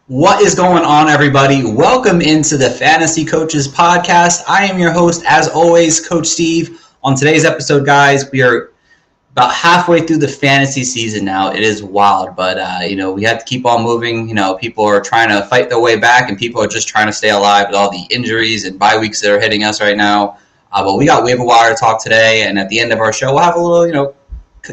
What is going on, everybody? Welcome into the Fantasy Coaches Podcast. I am your host, as always, Coach Steve. On today's episode, guys, we are about halfway through the fantasy season now. It is wild, but we have to keep on moving. People are trying to fight their way back, and people are just trying to stay alive with all the injuries and bye weeks that are hitting us right now. But we got waiver wire talk today, and at the end of our show, we'll have a little,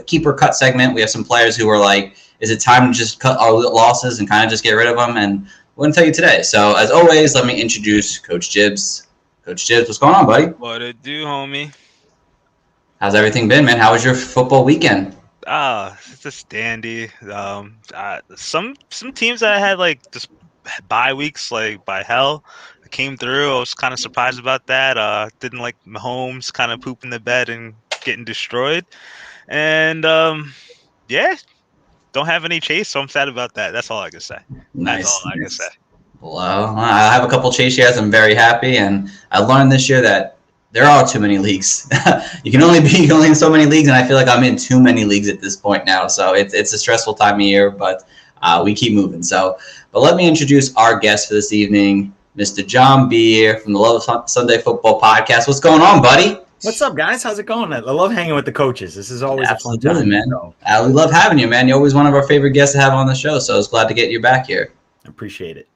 keeper cut segment. We have some players who are like, is it time to just cut our losses and kind of just get rid of them? And we're going to tell you today. So, as always, let me introduce Coach Jibbs. Coach Jibbs, what's going on, buddy? What it do, homie? How's everything been, man? How was your football weekend? It's just dandy. Some teams that had like just bye weeks, like by hell, came through. I was kind of surprised about that. Didn't like Mahomes kind of pooping the bed and getting destroyed. And yeah. Don't have any Chase, so I'm sad about that. That's all I can say. Nice. That's all I can say. Well, I have a couple Chase shares. I'm very happy, and I learned this year that there are too many leagues. you can only in so many leagues, and I feel like I'm in too many leagues at this point now. So it's a stressful time of year, but we keep moving. But let me introduce our guest for this evening, Mr. John B. from the Love Sunday Football Podcast. What's going on, buddy? What's up, guys? How's it going? I love hanging with the coaches. This is always a fun time, man. We love having you, man. You're always one of our favorite guests to have on the show, so I was glad to get you back here. I appreciate it.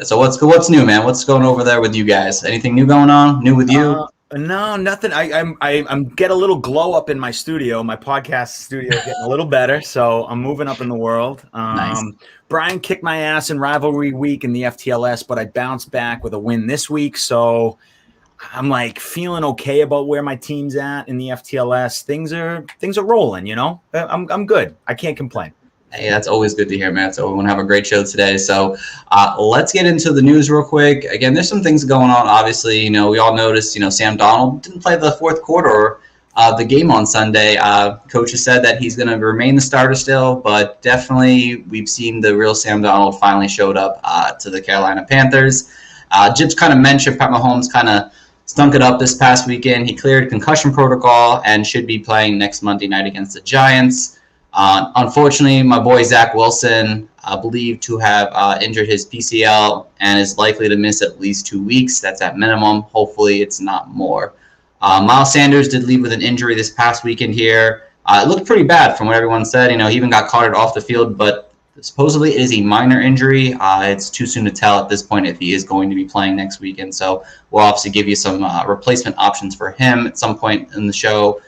So what's new, man? What's going over there with you guys? Anything new going on? New with you? No, nothing. I'm get a little glow up in my studio. My podcast studio is getting a little better, so I'm moving up in the world. Nice. Brian kicked my ass in rivalry week in the FTLS, but I bounced back with a win this week, so I'm like feeling okay about where my team's at in the FTLS. Things are rolling, I'm good. I can't complain. Hey, that's always good to hear, man. So we're going to have a great show today. So let's get into the news real quick. Again, there's some things going on. Obviously, we all noticed, Sam Darnold didn't play the fourth quarter of the game on Sunday. Coach has said that he's going to remain the starter still, but definitely we've seen the real Sam Darnold finally showed up to the Carolina Panthers. Jibbs kind of mentioned Pat Mahomes kind of stunk it up this past weekend. He cleared concussion protocol and should be playing next Monday night against the Giants. Unfortunately, my boy Zach Wilson believed to have injured his PCL and is likely to miss at least 2 weeks. That's at minimum. Hopefully, it's not more. Miles Sanders did leave with an injury this past weekend here. It looked pretty bad from what everyone said. He even got carted off the field, but supposedly it is a minor injury. It's too soon to tell at this point if he is going to be playing next weekend. So we'll obviously give you some replacement options for him at some point in the show.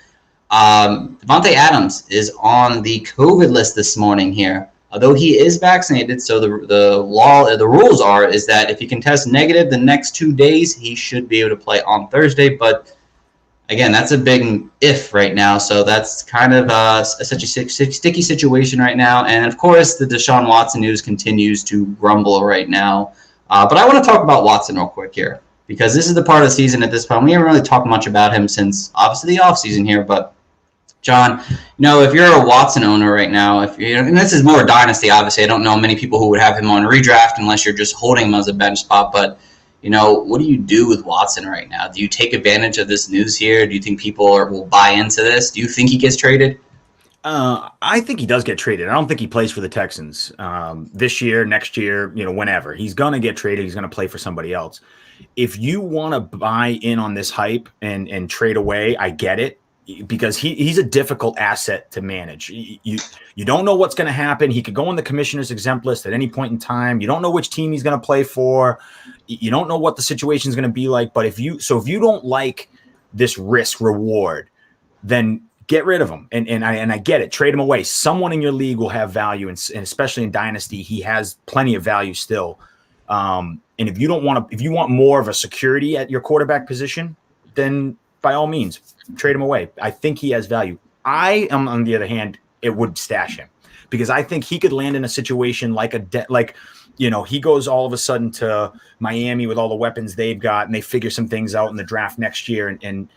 Devontae Adams is on the COVID list this morning here. Although he is vaccinated, so the rules is that if he can test negative the next 2 days, he should be able to play on Thursday. But again, that's a big if right now, so that's kind of such a sticky situation right now. And, of course, the Deshaun Watson news continues to grumble right now. But I want to talk about Watson real quick here because this is the part of the season at this point. We haven't really talked much about him since, obviously, the offseason here. But, John, if you're a Watson owner right now, and this is more dynasty, obviously. I don't know many people who would have him on redraft unless you're just holding him as a bench spot, but what do you do with Watson right now? Do you take advantage of this news here? Do you think people will buy into this? Do you think he gets traded? I think he does get traded. I don't think he plays for the Texans this year, next year, whenever. He's going to get traded. He's going to play for somebody else. If you want to buy in on this hype and trade away, I get it. Because he's a difficult asset to manage. You don't know what's going to happen. He could go on the commissioner's exempt list at any point in time. You don't know which team he's going to play for. You don't know what the situation is going to be like. But if you don't like this risk reward, then get rid of him. And I get it. Trade him away. Someone in your league will have value, and especially in Dynasty, he has plenty of value still. And if you want more of a security at your quarterback position, then by all means, trade him away. I think he has value. I am, on the other hand, it would stash him because I think he could land in a situation like he goes all of a sudden to Miami with all the weapons they've got and they figure some things out in the draft next year. And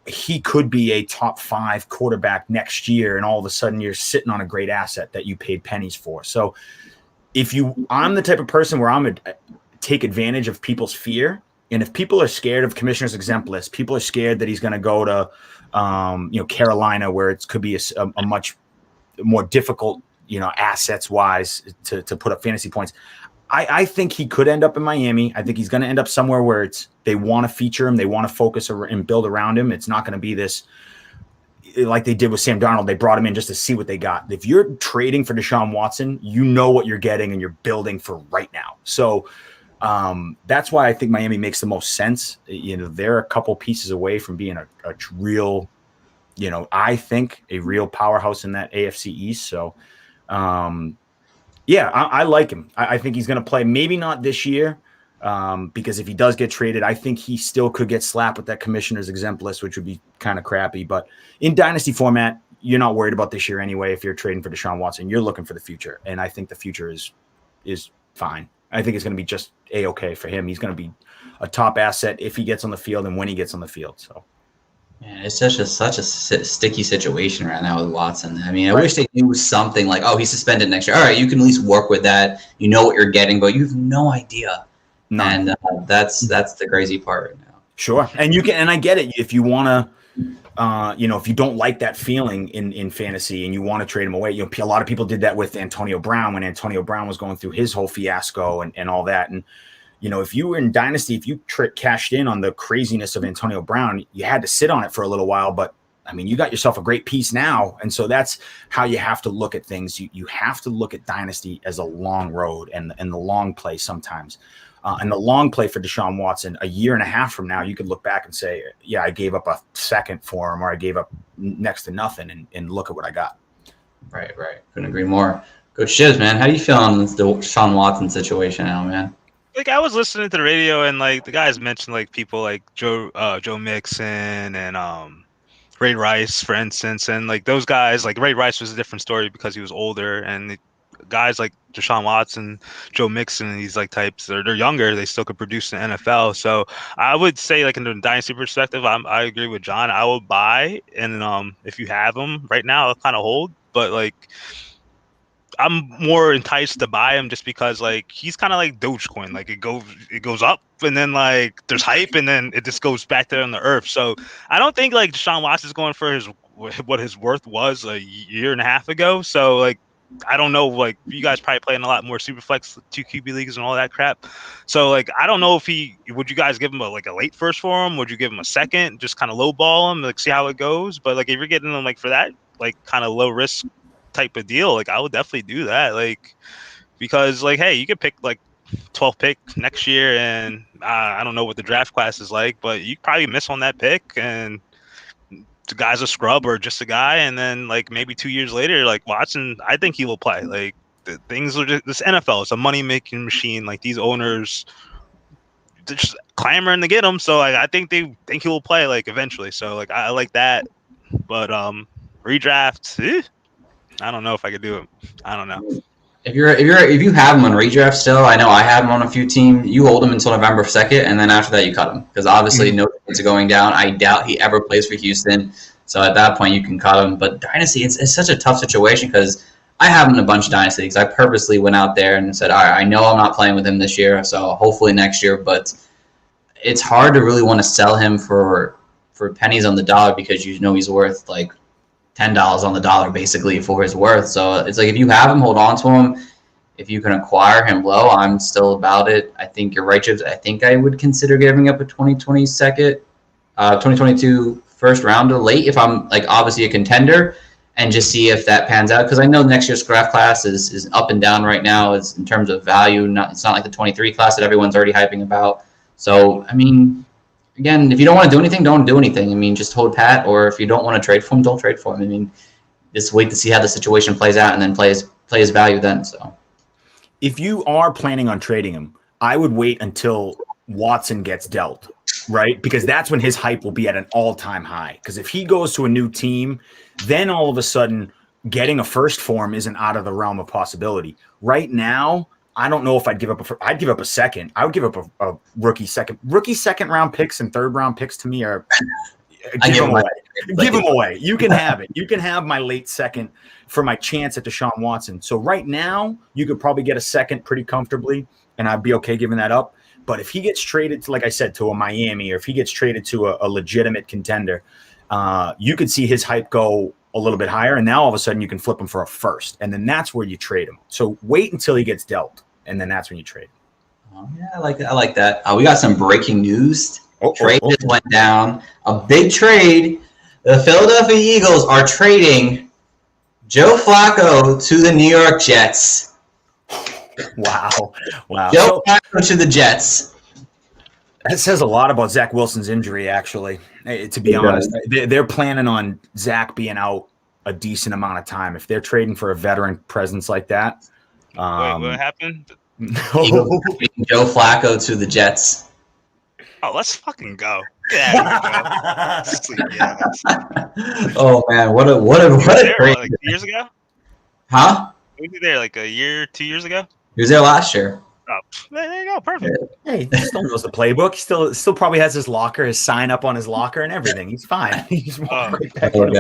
he could be a top 5 quarterback next year. And all of a sudden you're sitting on a great asset that you paid pennies for. So I'm the type of person where I'm going to take advantage of people's fear. And if people are scared of commissioner's exempt list, people are scared that he's going to go to, Carolina, where it could be a much more difficult, assets wise to put up fantasy points. I think he could end up in Miami. I think he's going to end up somewhere where they want to feature him. They want to focus and build around him. It's not going to be this like they did with Sam Darnold. They brought him in just to see what they got. If you're trading for Deshaun Watson, you know what you're getting and you're building for right now. So that's why I think Miami makes the most sense. They're a couple pieces away from being a real, I think a real powerhouse in that AFC East. So, I like him. I think he's going to play. Maybe not this year, because if he does get traded, I think he still could get slapped with that commissioner's exempt list, which would be kind of crappy. But in dynasty format, you're not worried about this year anyway. If you're trading for Deshaun Watson, you're looking for the future, and I think the future is fine. I think it's going to be just A-okay for him. He's going to be a top asset if he gets on the field and when he gets on the field. So. Man, it's such a sticky situation right now with Watson. I mean, I wish they knew something like, oh, he's suspended next year. All right, you can at least work with that. You know what you're getting, but you have no idea. None. And that's the crazy part right now. Sure, and I get it. If you want to, if you don't like that feeling in fantasy and you want to trade him away, a lot of people did that with Antonio Brown when Antonio Brown was going through his whole fiasco and all that. And if you were in Dynasty, if you cashed in on the craziness of Antonio Brown, you had to sit on it for a little while. But, I mean, you got yourself a great piece now. And so that's how you have to look at things. You have to look at Dynasty as a long road and the long play sometimes. And the long play for Deshaun Watson, a year and a half from now, you could look back and say, yeah, I gave up a second for him, or I gave up next to nothing, and look at what I got. Right. Couldn't agree more. Coach Shivs, man, how you feeling on the Deshaun Watson situation now, man? Like, I was listening to the radio, and like the guys mentioned like people like Joe Mixon and Ray Rice, for instance, and like those guys. Like Ray Rice was a different story because he was older, and guys like Deshaun Watson, Joe Mixon, these like types, they're younger, they still could produce in the NFL. So I would say, like, in the dynasty perspective, I agree with John. I will buy, and if you have them right now, I'll kind of hold. But like, I'm more enticed to buy him just because like he's kind of like Dogecoin. Like it goes up, and then like there's hype, and then it just goes back there on the earth. So I don't think like Deshaun Watson is going for what his worth was a year and a half ago. So like, I don't know, like you guys probably playing a lot more Superflex 2 QB leagues and all that crap. So like, I don't know if would you guys give him a late first for him? Would you give him a second, just kind of lowball him, like see how it goes? But like if you're getting him like for that like kind of low risk type of deal, like I would definitely do that, like, because like, hey, you could pick like 12th pick next year, and I don't know what the draft class is like, but you probably miss on that pick, and the guy's a scrub or just a guy, and then like maybe 2 years later, like Watson, I think he will play. Like the things are just, this NFL, it's a money making machine. Like these owners, they're just clamoring to get him, so like I think they think he will play like eventually. So like I like that, but redraft, I don't know if I could do it. I don't know. If you have him on redraft still, I know I have him on a few teams. You hold him until November 2nd, and then after that you cut him because obviously no chance of going down. I doubt he ever plays for Houston, so at that point you can cut him. But Dynasty, it's such a tough situation because I have him in a bunch of Dynasty leagues. I purposely went out there and said, all right, I know I'm not playing with him this year, so hopefully next year. But it's hard to really want to sell him for pennies on the dollar because you know he's worth like $10 on the dollar basically for his worth. So it's like if you have him, hold on to him. If you can acquire him low, I'm still about it. I think you're right, Chips. I think I would consider giving up a 2022 first rounder late if I'm like obviously a contender and just see if that pans out. Because I know next year's draft class is up and down right now. It's in terms of value. It's not like the 23 class that everyone's already hyping about. So, I mean, again, if you don't want to do anything, don't do anything. I mean, just hold pat, or if you don't want to trade for him, don't trade for him. I mean, just wait to see how the situation plays out and then play his value then. So, if you are planning on trading him, I would wait until Watson gets dealt, right? Because that's when his hype will be at an all-time high. Because if he goes to a new team, then all of a sudden getting a first for him isn't out of the realm of possibility. Right now, I don't know if I'd give up I'd give up a second. I would give up a rookie second round picks and third round picks to me are give them away. Give them away. You can have it. You can have my late second for my chance at Deshaun Watson. So right now you could probably get a second pretty comfortably and I'd be okay giving that up. But if he gets traded to, like I said, to a Miami, or if he gets traded to a legitimate contender, you could see his hype go a little bit higher, and now all of a sudden you can flip him for a first, and then that's where you trade him. So wait until he gets dealt. and then that's when you trade. Oh, yeah, I like that. We got some breaking news. Trade just went down. A big trade. The Philadelphia Eagles are trading Joe Flacco to the New York Jets. Wow. Joe Flacco to the Jets. That says a lot about Zach Wilson's injury, actually. To be honest, they're planning on Zach being out a decent amount of time. If they're trading for a veteran presence like that. Wait, what happened? Eagles Joe Flacco to the Jets. Oh, let's fucking go. Yeah. Oh man, what a great like 2 years ago? Huh? Was he there like 2 years ago? He was there last year. Oh, there you go, perfect. Hey, he still knows the playbook. He still probably has his locker, his sign up on his locker, and everything. He's fine. He's right back in.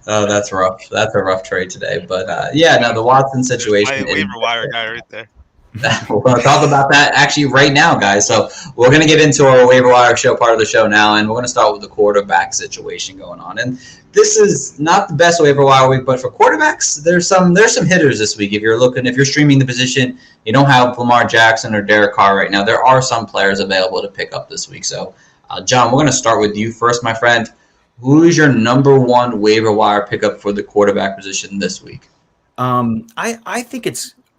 Oh, that's rough. That's a rough trade today. But the Watson situation. My waiver wire guy right there. We're going to talk about that actually right now, guys. So we're going to get into our waiver wire show part of the show now, and we're going to start with the quarterback situation going on. And this is not the best waiver wire week, but for quarterbacks, there's some hitters this week. If you're streaming the position, you don't have Lamar Jackson or Derek Carr right now. There are some players available to pick up this week. So, John, we're going to start with you first, my friend. Who is your number one waiver wire pickup for the quarterback position this week? I think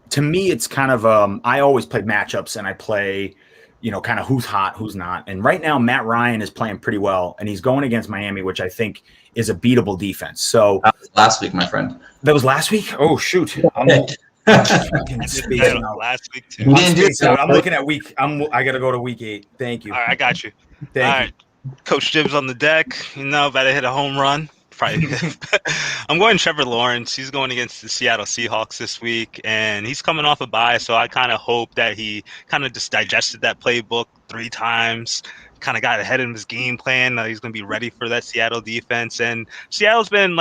to me, it's kind of I always play matchups and I play, kind of who's hot, who's not. And right now, Matt Ryan is playing pretty well, and he's going against Miami, which I think is a beatable defense. So that was last week, my friend. That was last week? Oh shoot! Last week too. I'm looking at week. I got to go to week 8. Thank you. All right, I got you. Thank you. Right, Coach Jibs on the deck. About to hit a home run. Probably. I'm going Trevor Lawrence. He's going against the Seattle Seahawks this week, and he's coming off a bye, so I kind of hope that he kind of just digested that playbook 3 times, kind of got ahead of his game plan. He's going to be ready for that Seattle defense, and Seattle's been,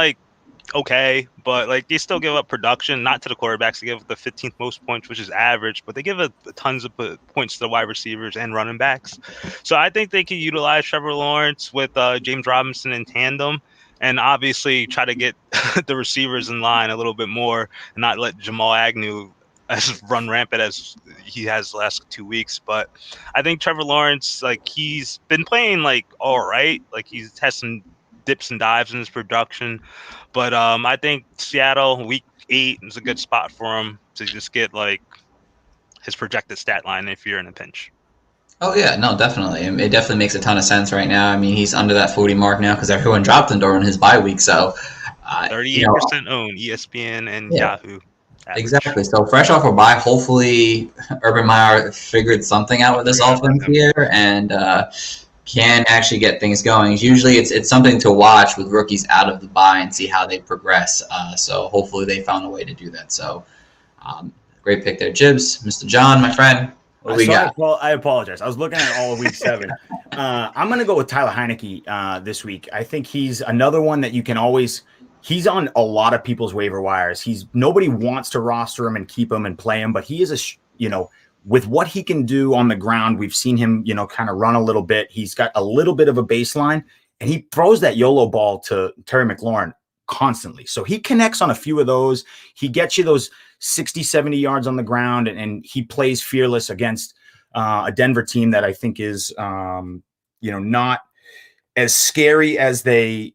okay, but, they still give up production, not to the quarterbacks. They give up the 15th most points, which is average, but they give up tons of points to the wide receivers and running backs. So I think they can utilize Trevor Lawrence with James Robinson in tandem, and obviously try to get the receivers in line a little bit more and not let Jamal Agnew run rampant as he has the last 2 weeks. But I think Trevor Lawrence, he's been playing all right. He's had some dips and dives in his production. But I think Seattle week 8 is a good spot for him to just get his projected stat line if you're in a pinch. Oh, yeah, no, definitely. It definitely makes a ton of sense right now. I mean, he's under that 40 mark now because everyone dropped him during his bye week. So 38% owned, ESPN and Yahoo. Average. Exactly. So fresh off a bye, hopefully Urban Meyer figured something out with this offense here and can actually get things going. Usually it's something to watch with rookies out of the bye and see how they progress. So hopefully they found a way to do that. So great pick there, Jibs. Mr. John, my friend. I apologize. I was looking at all of week 7. I'm going to go with Tyler Heinecke this week. I think he's another one that you can always – he's on a lot of people's waiver wires. Nobody wants to roster him and keep him and play him, but he is with what he can do on the ground, we've seen him, kind of run a little bit. He's got a little bit of a baseline, and he throws that YOLO ball to Terry McLaurin constantly. So he connects on a few of those. He gets you those 60, 70 yards on the ground, and he plays fearless against a Denver team that I think is, not as scary as they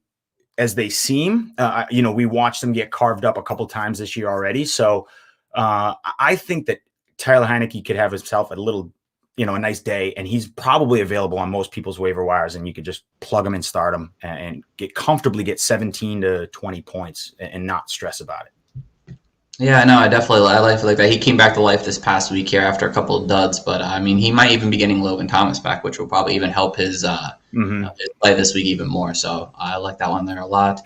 seem. We watched them get carved up a couple times this year already. So I think that Tyler Heinecke could have himself a little, a nice day, and he's probably available on most people's waiver wires, and you could just plug him and start him and get 17 to 20 points and not stress about it. Yeah, no, I like that. He came back to life this past week here after a couple of duds, but he might even be getting Logan Thomas back, which will probably even help his play this week even more. So I like that one there a lot.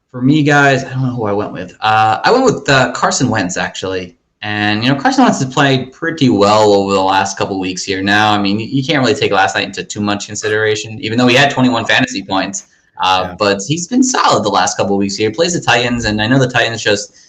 For me, guys, I don't know who I went with. I went with Carson Wentz, actually. And, Carson Wentz has played pretty well over the last couple of weeks here now. You can't really take last night into too much consideration, even though he had 21 fantasy points. But he's been solid the last couple of weeks here. He plays the Titans, and I know the Titans just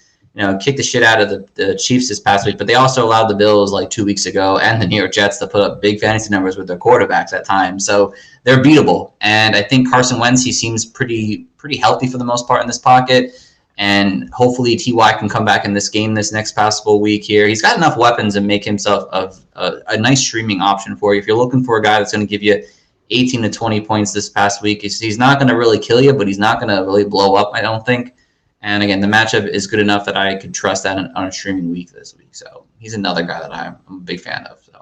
kicked the shit out of the Chiefs this past week, but they also allowed the Bills 2 weeks ago and the New York Jets to put up big fantasy numbers with their quarterbacks at times. So they're beatable. And I think Carson Wentz, he seems pretty healthy for the most part in this pocket. And hopefully Ty can come back in this game this next possible week here. He's got enough weapons and make himself a nice streaming option for you. If you're looking for a guy that's going to give you 18 to 20 points this past week, he's not going to really kill you, but he's not going to really blow up, I don't think. And again, the matchup is good enough that I could trust that on a streaming week this week. So he's another guy that I'm a big fan of. So,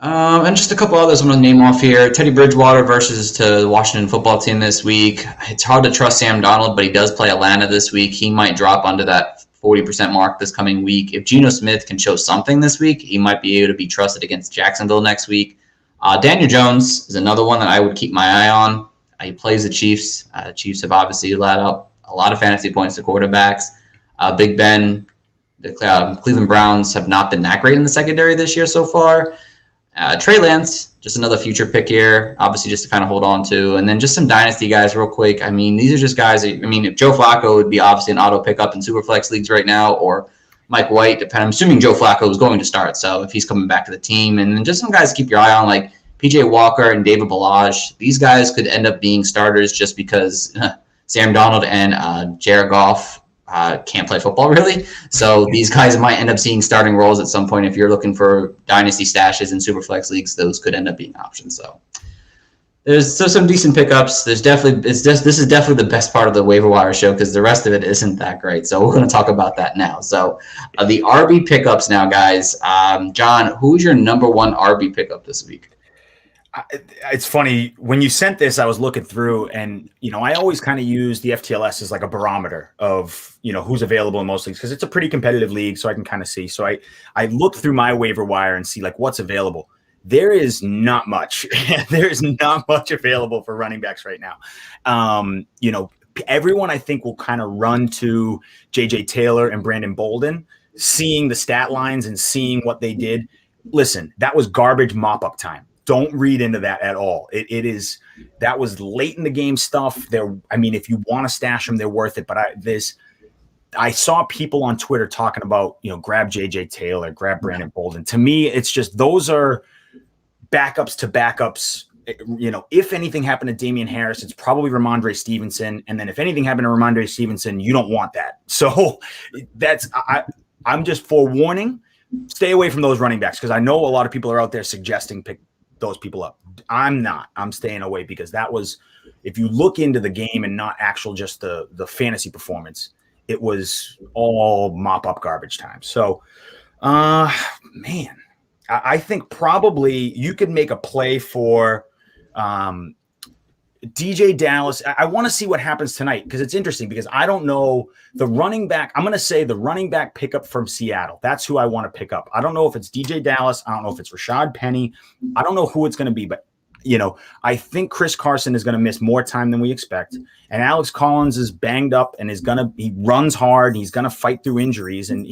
and just a couple others I'm going to name off here. Teddy Bridgewater versus to the Washington football team this week. It's hard to trust Sam Darnold, but he does play Atlanta this week. He might drop under that 40% mark this coming week. If Geno Smith can show something this week, he might be able to be trusted against Jacksonville next week. Daniel Jones is another one that I would keep my eye on. He plays the Chiefs. The Chiefs have obviously allowed up a lot of fantasy points to quarterbacks. Big Ben, the Cleveland Browns have not been that great in the secondary this year so far. Trey Lance, just another future pick here, obviously just to kind of hold on to. And then just some dynasty guys real quick. I mean, these are just guys, if Joe Flacco would be obviously an auto pickup in Superflex leagues right now, or Mike White, I'm assuming Joe Flacco is going to start, so if he's coming back to the team. And then just some guys to keep your eye on, like PJ Walker and David Ballage. These guys could end up being starters just because Sam Darnold and Jared Goff can't play football, really. So these guys might end up seeing starting roles at some point. If you're looking for dynasty stashes in Superflex leagues, those could end up being options. So there's some decent pickups. This is definitely the best part of the waiver wire show because the rest of it isn't that great. So we're going to talk about that now. So the RB pickups now, guys. John, who's your number one RB pickup this week? It's funny when you sent this, I was looking through and, I always kind of use the FTLS as like a barometer of, who's available in most leagues because it's a pretty competitive league. So I can kind of see. So I look through my waiver wire and see like what's available. There is not much. There is not much available for running backs right now. Everyone I think will kind of run to JJ Taylor and Brandon Bolden, seeing the stat lines and seeing what they did. Listen, that was garbage mop-up time. Don't read into that at all. That was late in the game stuff. If you want to stash them, they're worth it. But I saw people on Twitter talking about, grab JJ Taylor, grab Brandon Bolden. To me, it's just those are backups to backups. If anything happened to Damian Harris, it's probably Ramondre Stevenson. And then if anything happened to Ramondre Stevenson, you don't want that. So I'm just forewarning, stay away from those running backs because I know a lot of people are out there suggesting pick those people up. I'm not. I'm staying away because that was, if you look into the game and not actual just the fantasy performance, it was all mop up garbage time. So, I think probably you could make a play for DJ Dallas. I want to see what happens tonight because it's interesting because I don't know the running back. I'm going to say the running back pickup from Seattle. That's who I want to pick up. I don't know if it's DJ Dallas. I don't know if it's Rashad Penny. I don't know who it's going to be, but I think Chris Carson is going to miss more time than we expect. And Alex Collins is banged up and he runs hard. He's going to fight through injuries and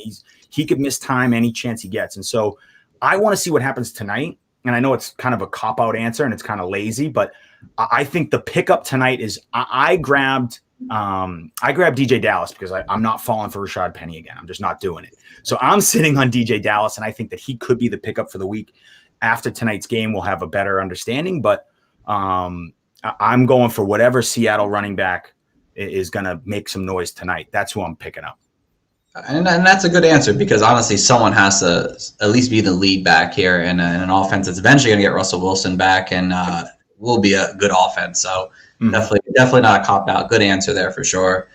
he could miss time any chance he gets. And so I want to see what happens tonight. And I know it's kind of a cop-out answer and it's kind of lazy, but I think the pickup tonight is I grabbed DJ Dallas because I'm not falling for Rashad Penny again. I'm just not doing it. So I'm sitting on DJ Dallas, and I think that he could be the pickup for the week. After tonight's game, we'll have a better understanding, but I'm going for whatever Seattle running back is going to make some noise tonight. That's who I'm picking up. And that's a good answer because honestly, someone has to at least be the lead back here in an offense that's eventually going to get Russell Wilson back and will be a good offense. So definitely not a cop out. Good answer there for sure.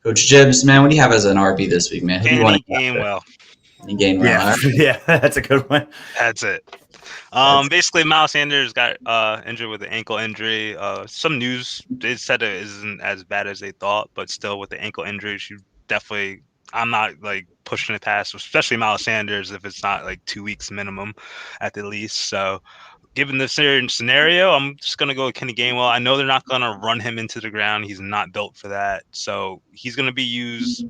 Coach Jibbs, man, what do you have as an RB this week, man? Who do you want to Gainwell? Gainwell. Yeah, that's a good one. That's it. Basically, Miles Sanders got injured with an ankle injury. Some news they said it isn't as bad as they thought, but still with the ankle injuries, you definitely. I'm not like pushing it past, especially Miles Sanders, if it's not like 2 weeks minimum at the least. So, given the certain scenario, I'm just gonna go with Kenny Gainwell. I know they're not gonna run him into the ground. He's not built for that. So he's gonna be used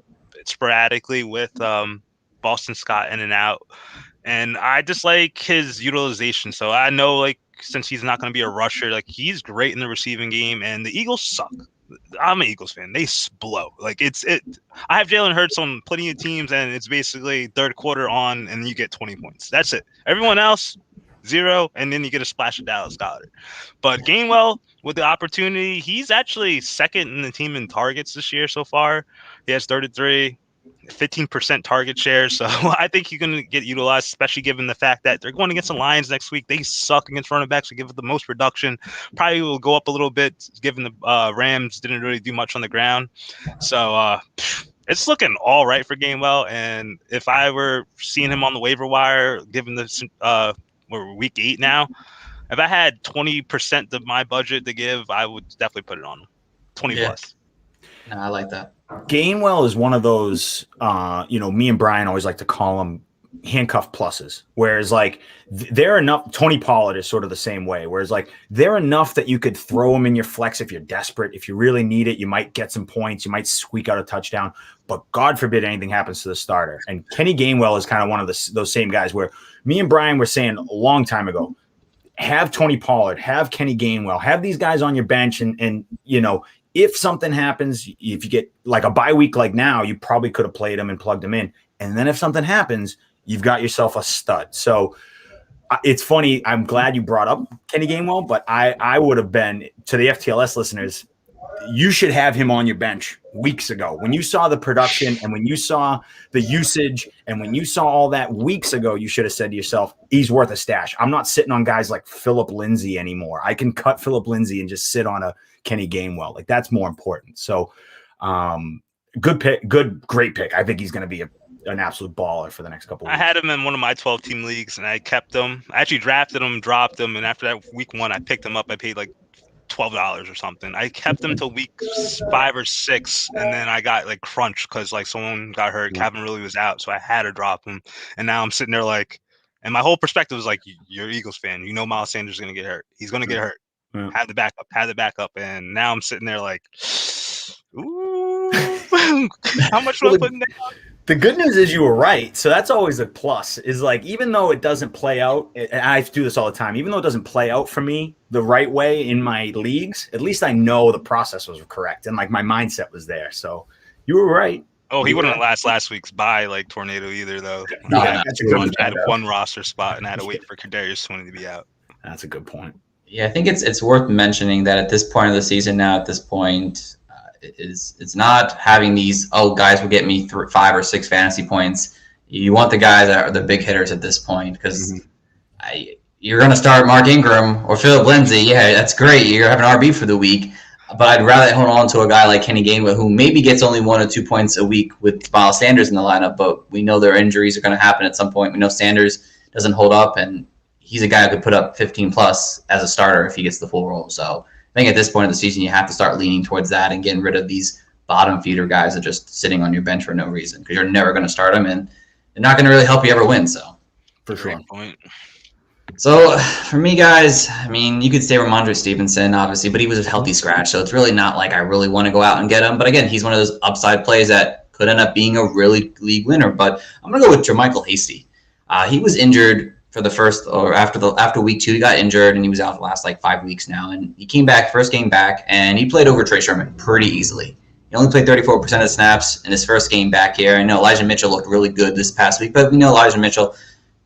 sporadically with Boston Scott in and out. And I just like his utilization. So I know like since he's not gonna be a rusher, like he's great in the receiving game. And the Eagles suck. I'm an Eagles fan. They blow. Like I have Jalen Hurts on plenty of teams, and it's basically third quarter on, and you get 20 points. That's it. Everyone else, 0, and then you get a splash of Dallas Goedert. But Gainwell, with the opportunity, he's actually second in the team in targets this year so far. He has 33. 15% target share, so I think he's going to get utilized, especially given the fact that they're going against the Lions next week. They suck against running backs. They give it the most production. Probably will go up a little bit, given the Rams didn't really do much on the ground. So it's looking all right for Gainwell. And if I were seeing him on the waiver wire, given the we're week 8 now, if I had 20% of my budget to give, I would definitely put it on him. 20 plus. No, I like that. Gainwell is one of those, me and Brian always like to call them handcuff pluses, whereas like they're enough. Tony Pollard is sort of the same way, whereas like they're enough that you could throw them in your flex if you're desperate. If you really need it, you might get some points. You might squeak out a touchdown, but God forbid anything happens to the starter. And Kenny Gainwell is kind of one of those same guys where me and Brian were saying a long time ago, have Tony Pollard, have Kenny Gainwell, have these guys on your bench, and if something happens, if you get like a bye week like now, you probably could have played him and plugged him in. And then if something happens, you've got yourself a stud. So it's funny. I'm glad you brought up Kenny Gainwell, but I would have been, to the FTLS listeners, you should have him on your bench weeks ago. When you saw the production and when you saw the usage and when you saw all that weeks ago, you should have said to yourself, he's worth a stash. I'm not sitting on guys like Phillip Lindsay anymore. I can cut Phillip Lindsay and just sit on a Kenny Gainwell. Like, that's more important. So good pick, great pick. I think he's going to be an absolute baller for the next couple of weeks. I had him in one of my 12-team leagues, and I kept him. I actually drafted him, dropped him, and after that week 1, I picked him up. I paid like $12 or something. I kept him till week 5 or 6, and then I got like crunched because like someone got hurt. Calvin really was out, so I had to drop him. And now I'm sitting there like, and my whole perspective was like, you're an Eagles fan. You know Miles Sanders is going to get hurt. He's going to get hurt. Yeah. Have the backup. And now I'm sitting there like, ooh, how much will I put in there? The good news is you were right. So that's always a plus, is like, even though it doesn't play out, and I do this all the time, even though it doesn't play out for me the right way in my leagues, at least I know the process was correct. And like my mindset was there. So you were right. Oh, he wouldn't last week's bye like tornado either, though. No, I that's a good one. had one roster spot and I had to wait for Darius Slayton to be out. That's a good point. Yeah, I think it's worth mentioning that at this point of the season now, at this point, it's not having these, guys will get me 5 or 6 fantasy points. You want the guys that are the big hitters at this point, because you're going to start Mark Ingram or Phillip Lindsay. Yeah, that's great. You're having RB for the week. But I'd rather hold on to a guy like Kenny Gainwell, who maybe gets only 1 or 2 points a week with Miles Sanders in the lineup, but we know their injuries are going to happen at some point. We know Sanders doesn't hold up, and he's a guy who could put up 15 plus as a starter if he gets the full role. So I think at this point of the season, you have to start leaning towards that and getting rid of these bottom feeder guys that are just sitting on your bench for no reason, because you're never going to start them, and they're not going to really help you ever win. So for sure. Great point. So for me, guys, I mean, you could say Ramondre Stevenson, obviously, but he was a healthy scratch, so it's really not like I really want to go out and get him. But again, he's one of those upside plays that could end up being a really league winner. But I'm going to go with Jermichael Hasey. He was injured for the first, or after week 2, he got injured, and he was out the last like 5 weeks now. And he came back, first game back, and he played over Trey Sherman pretty easily. He only played 34% of snaps in his first game back here. I know Elijah Mitchell looked really good this past week, but we know Elijah Mitchell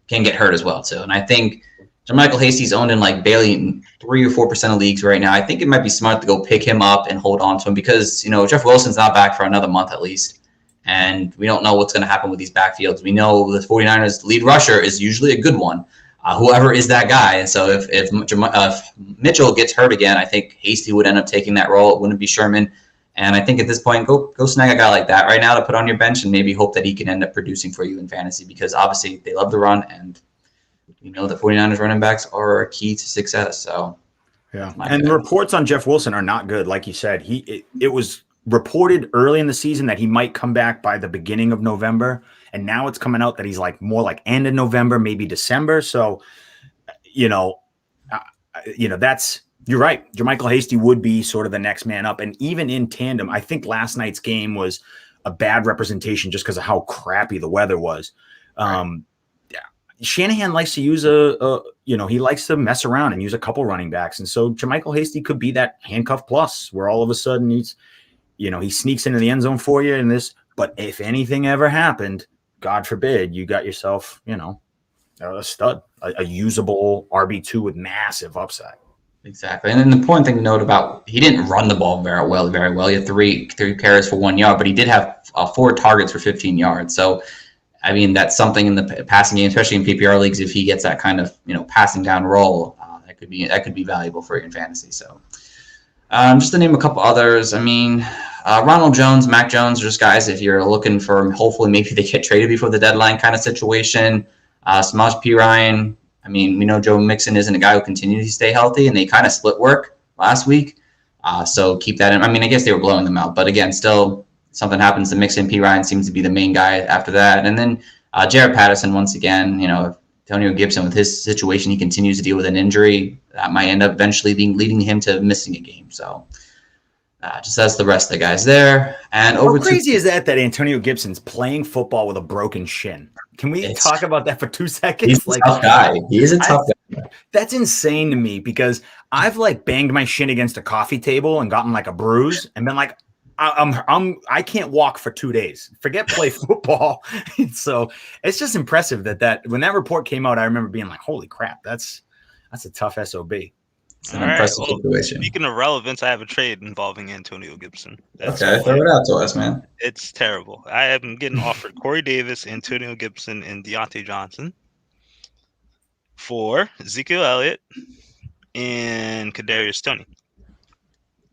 can get hurt as well too. And I think Jermichael Hasey's owned in like barely 3 or 4% of leagues right now. I think it might be smart to go pick him up and hold on to him, because Jeff Wilson's not back for another month at least. And we don't know what's going to happen with these backfields. We know the 49ers lead rusher is usually a good one, whoever is that guy. And so if Mitchell gets hurt again, I think Hasey would end up taking that role. It wouldn't be Sherman. And I think at this point, go snag a guy like that right now to put on your bench and maybe hope that he can end up producing for you in fantasy, because obviously they love the run, and the 49ers running backs are a key to success. So yeah, and the reports on Jeff Wilson are not good. Like you said, it was reported early in the season that he might come back by the beginning of November, and now it's coming out that he's like more like end of November, maybe December. So that's, you're right. Jermichael Hasey would be sort of the next man up. And even in tandem, I think last night's game was a bad representation just because of how crappy the weather was. Shanahan likes to use he likes to mess around and use a couple running backs. And so Jermichael Hasey could be that handcuff plus where all of a sudden he sneaks into the end zone for you in this. But if anything ever happened, God forbid, you got yourself, a stud, a usable RB2 with massive upside. Exactly. And then the important thing to note about, he didn't run the ball very well. He had three carries for 1 yard, but he did have 4 targets for 15 yards. So, I mean, that's something in the passing game, especially in PPR leagues. If he gets that kind of passing down role, that could be valuable for you in fantasy. So, just to name a couple others, I mean, Ronald Jones, Mac Jones are just guys if you're looking for hopefully maybe they get traded before the deadline kind of situation. Samaje Perine. I mean, we know Joe Mixon isn't a guy who continues to stay healthy, and they kind of split work last week. So keep that in. I mean, I guess they were blowing them out, but again, still something happens to Mixon. Perine seems to be the main guy after that. And then Jared Patterson, once again, if Antonio Gibson, with his situation, he continues to deal with an injury that might end up eventually leading him to missing a game. So just as the rest of the guys there. And How crazy is that Antonio Gibson's playing football with a broken shin? Can we talk about that for 2 seconds? He's a tough guy. He is a tough guy. That's insane to me because I've banged my shin against a coffee table and gotten a bruise and been like, I can't walk for 2 days. Forget play football. So it's just impressive that when that report came out, I remember being like, holy crap, that's a tough SOB. It's an impressive situation. Speaking of relevance, I have a trade involving Antonio Gibson. Okay, throw it out to us, man. It's terrible. I am getting offered Corey Davis, Antonio Gibson, and Dante Johnson for Ezekiel Elliott and Kadarius Toney.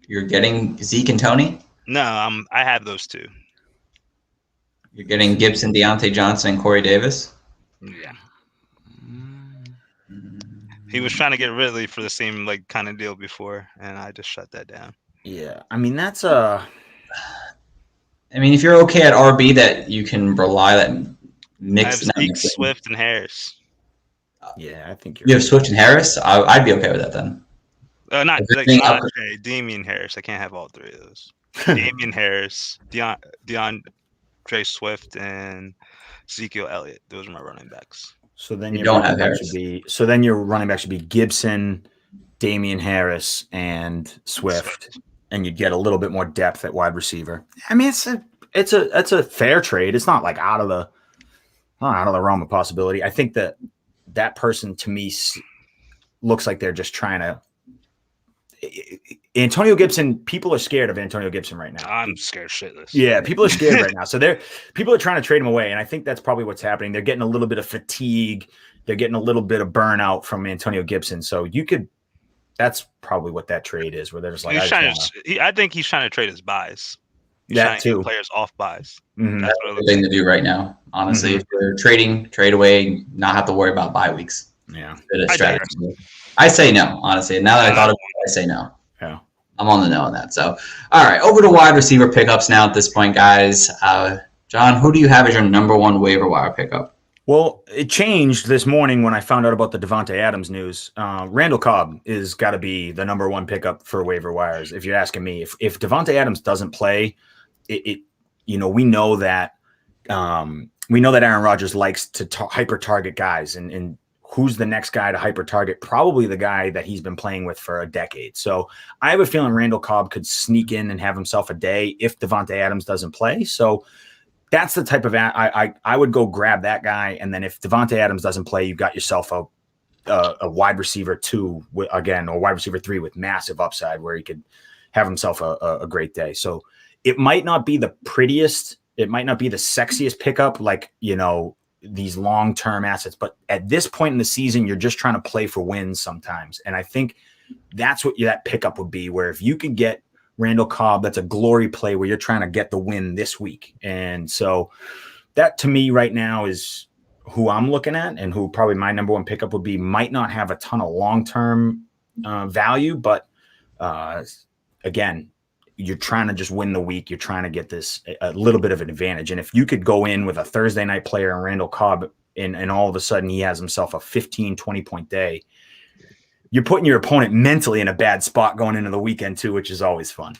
You're getting Zeke and Toney? No, I have those two. You're getting Gibson, Deontay Johnson, and Corey Davis? Yeah. He was trying to get Ridley for the same kind of deal before, and I just shut that down. Yeah, I mean that's I mean, if you're okay at RB, that you can rely that mix. I have Zeke, Swift, and Harris. Yeah, I think you have Swift and Harris. I'd be okay with that then. Not Damian Harris. I can't have all three of those. Damian Harris, DeAndre Swift, and Ezekiel Elliott. Those are my running backs. So then your running back should be Gibson, Damian Harris, and Swift, and you'd get a little bit more depth at wide receiver. I mean, it's a fair trade. It's not out of the realm of possibility. I think that person to me looks like they're just trying to. Antonio Gibson, people are scared of Antonio Gibson right now. I'm scared shitless. Yeah, people are scared right now. So people are trying to trade him away, and I think that's probably what's happening. They're getting a little bit of fatigue. They're getting a little bit of burnout from Antonio Gibson. So that's probably what that trade is, where they're just I think he's trying to trade his buys. That too. Players off buys. Mm-hmm. That's the thing to do right now. Honestly, if you're trade away, not have to worry about bye weeks. Yeah, strategy. I say no, honestly. Now that I thought of it, I say no. Yeah. I'm on the no on that. So, all right, over to wide receiver pickups now at this point, guys. John, who do you have as your number one waiver wire pickup? Well, it changed this morning when I found out about the Devontae Adams news. Randall Cobb is got to be the number one pickup for waiver wires. If you're asking me, if Devontae Adams doesn't play, we know that Aaron Rodgers likes to hyper target guys, and who's the next guy to hyper target? Probably the guy that he's been playing with for a decade. So I have a feeling Randall Cobb could sneak in and have himself a day if Devontae Adams doesn't play. So that's the type of I would go grab that guy. And then if Devontae Adams doesn't play, you've got yourself a wide receiver 2 or wide receiver 3 with massive upside where he could have himself a great day. So it might not be the prettiest. It might not be the sexiest pickup, these long-term assets, but at this point in the season, you're just trying to play for wins sometimes. And I think that's what that pickup would be, where if you could get Randall Cobb, that's a glory play where you're trying to get the win this week. And so that to me right now is who I'm looking at, and who probably my number one pickup would be. Might not have a ton of long-term value, but again, you're trying to just win the week. You're trying to get a little bit of an advantage. And if you could go in with a Thursday night player and Randall Cobb, and all of a sudden he has himself a 15, 20-point day, you're putting your opponent mentally in a bad spot going into the weekend too, which is always fun.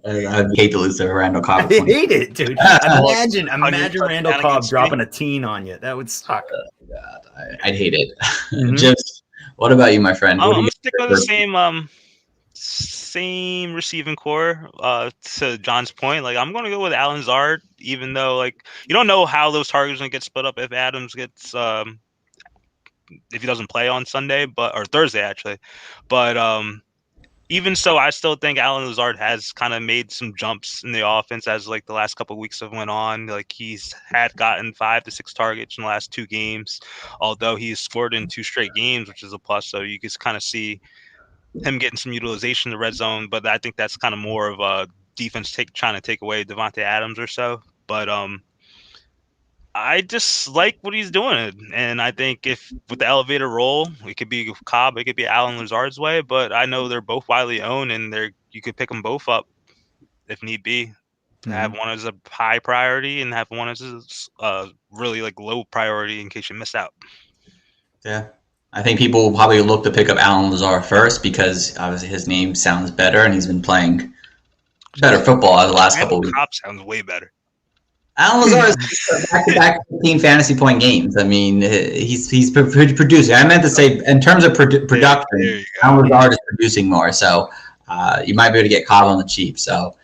I'd hate to lose to Randall Cobb. I hate it, dude. Imagine Randall Cobb dropping a teen on you. That would suck. God, I'd hate it. Mm-hmm. Just, what about you, my friend? I'm gonna stick with the same receiving core. To John's point, I'm going to go with Lazar even though like you don't know how those targets are gonna get split up if Adams gets if he doesn't play on Sunday, or Thursday actually. But even so, I still think Allen Lazard has kind of made some jumps in the offense as like the last couple of weeks have went on. Like he's had gotten 5 to 6 targets in the last 2 games, although he's scored in 2 straight games, which is a plus. So you can kind of see him getting some utilization in the red zone. But I think that's kind of more of a defense trying to take away Devontae Adams or so. But I just like what he's doing, and I think if with the elevator role, it could be Cobb, it could be Allen Lazard's way. But I know they're both widely owned, and you could pick them both up if need be. Have one as a high priority and have one as a really like low priority in case you miss out. Yeah, I think people will probably look to pick up Allen Lazard first because obviously his name sounds better, and he's been playing better football the last couple of weeks. Cobb sounds way better. Allen Lazar is back-to-back 15 fantasy point games. I mean, he's producing. I meant to say, in terms of production, Allen Lazar is producing more. So you might be able to get Cobb on the cheap. So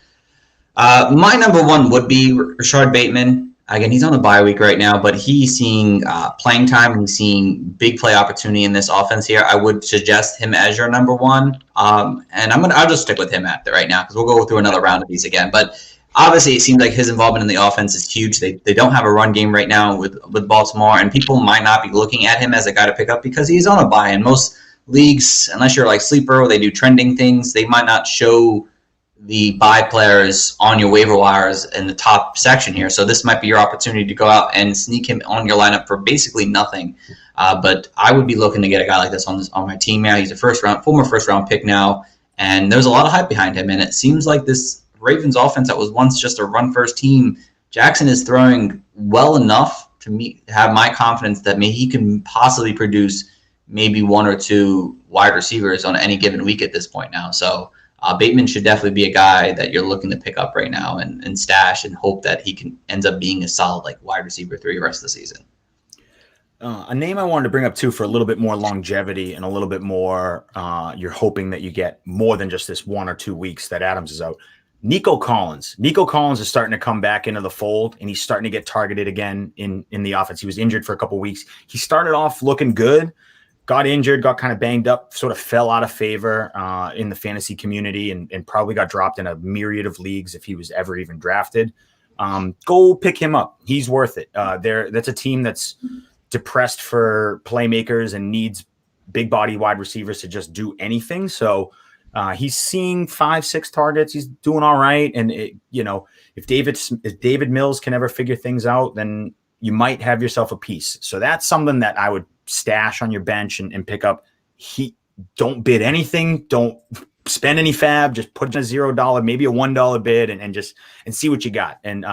my number one would be Rashard Bateman. Again, he's on a bye week right now, but he's seeing playing time. He's seeing big play opportunity in this offense here. I would suggest him as your number one. And I'll just stick with him at right now because we'll go through another round of these again. But obviously, it seems like his involvement in the offense is huge. They don't have a run game right now with Baltimore, and people might not be looking at him as a guy to pick up because he's on a bye. In most leagues, unless you're like Sleeper or they do trending things, they might not show the bye players on your waiver wires in the top section here. So this might be your opportunity to go out and sneak him on your lineup for basically nothing. But I would be looking to get a guy like this on my team now. He's a former first round pick now, and there's a lot of hype behind him. And it seems like this Ravens offense that was once just a run-first team, Jackson is throwing well enough to have my confidence that he can possibly produce maybe 1 or 2 wide receivers on any given week at this point now. So Bateman should definitely be a guy that you're looking to pick up right now and stash and hope that he ends up being a solid like wide receiver 3 the rest of the season. A name I wanted to bring up too for a little bit more longevity and a little bit more you're hoping that you get more than just this 1 or 2 weeks that Adams is out. Nico Collins. Nico Collins is starting to come back into the fold, and he's starting to get targeted again in the offense. He was injured for a couple of weeks. He started off looking good, got injured, got kind of banged up, sort of fell out of favor in the fantasy community, and probably got dropped in a myriad of leagues if he was ever even drafted. Go pick him up. He's worth it. That's a team that's depressed for playmakers and needs big body wide receivers to just do anything. So he's seeing 5-6 targets. He's doing all right. And if David Mills can ever figure things out, then you might have yourself a piece. So that's something that I would stash on your bench and pick up. Don't bid anything. Don't spend any fab. Just put in a $0, maybe a $1 bid and see what you got. And,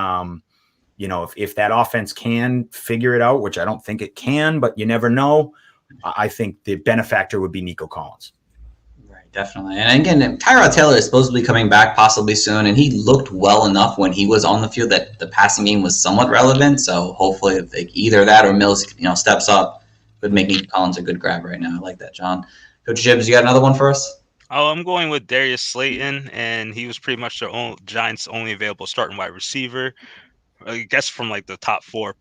if that offense can figure it out, which I don't think it can, but you never know, I think the benefactor would be Nico Collins. Definitely. And again, Tyrod Taylor is supposed to be coming back possibly soon, and he looked well enough when he was on the field that the passing game was somewhat relevant. So hopefully if either that or Mills, steps up, would make Nico Collins a good grab right now. I like that, John. Coach Gibbs, you got another one for us? Oh, I'm going with Darius Slayton, and he was pretty much the Giants' only available starting wide receiver, I guess from like the top 4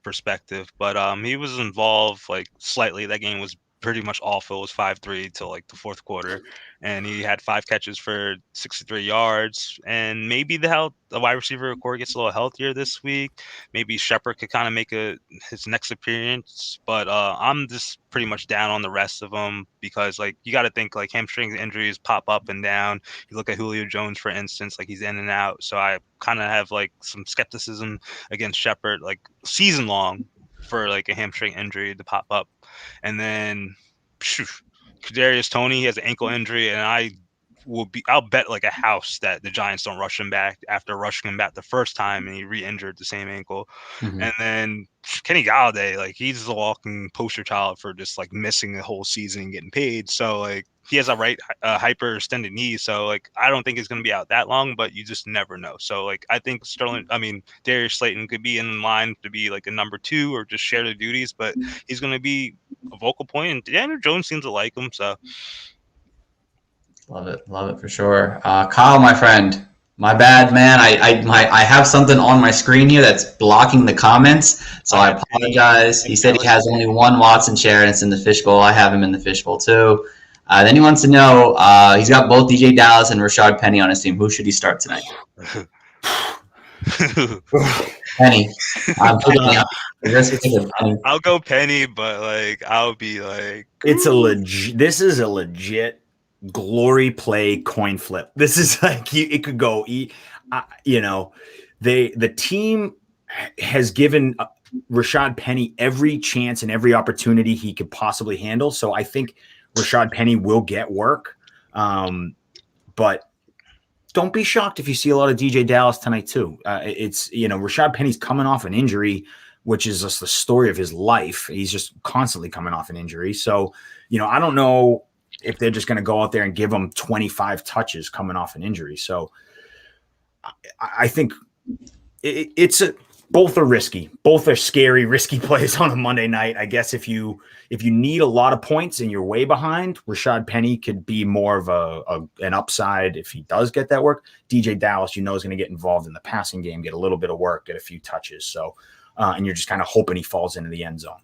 perspective. But he was involved like slightly. That game was pretty much awful. It was 5-3 till like the fourth quarter, and he had 5 catches for 63 yards. And maybe the wide receiver core gets a little healthier this week. Maybe Shepard could kind of make his next appearance. But I'm just pretty much down on the rest of them because like you got to think like hamstring injuries pop up and down. You look at Julio Jones, for instance, like he's in and out. So I kind of have like some skepticism against Shepard like season long for like a hamstring injury to pop up. And then Kadarius Toney, he has an ankle injury, and I'll bet like a house that the Giants don't rush him back after rushing him back the first time and he re-injured the same ankle. Mm-hmm. And then Kenny Galladay, like he's a walking poster child for just like missing the whole season and getting paid. So like he has a hyperextended knee, so like I don't think it's going to be out that long, but you just never know. So like I think Darius Slayton could be in line to be like a number 2 or just share the duties, but he's going to be a vocal point, and Daniel Jones seems to like him. So love it for sure. Kyle, my friend, My bad, man. I have something on my screen here that's blocking the comments, so I apologize. He said he has only one Watson share, and it's in the fishbowl. I have him in the fishbowl too. Then he wants to know he's got both DJ Dallas and Rashad Penny on his team. Who should he start tonight? Penny. I'll go Penny, but like I'll be like, it's a legit. This is a legit glory play coin flip. This is like it could go. The team has given Rashad Penny every chance and every opportunity he could possibly handle. So I think Rashad Penny will get work, but don't be shocked if you see a lot of DJ Dallas tonight too. Rashad Penny's coming off an injury, which is just the story of his life. He's just constantly coming off an injury. So, I don't know if they're just going to go out there and give him 25 touches coming off an injury. So I think both are risky. Both are scary, risky plays on a Monday night. I guess if you need a lot of points and you're way behind, Rashad Penny could be more of an upside if he does get that work. DJ Dallas, is going to get involved in the passing game, get a little bit of work, get a few touches. So, and you're just kind of hoping he falls into the end zone.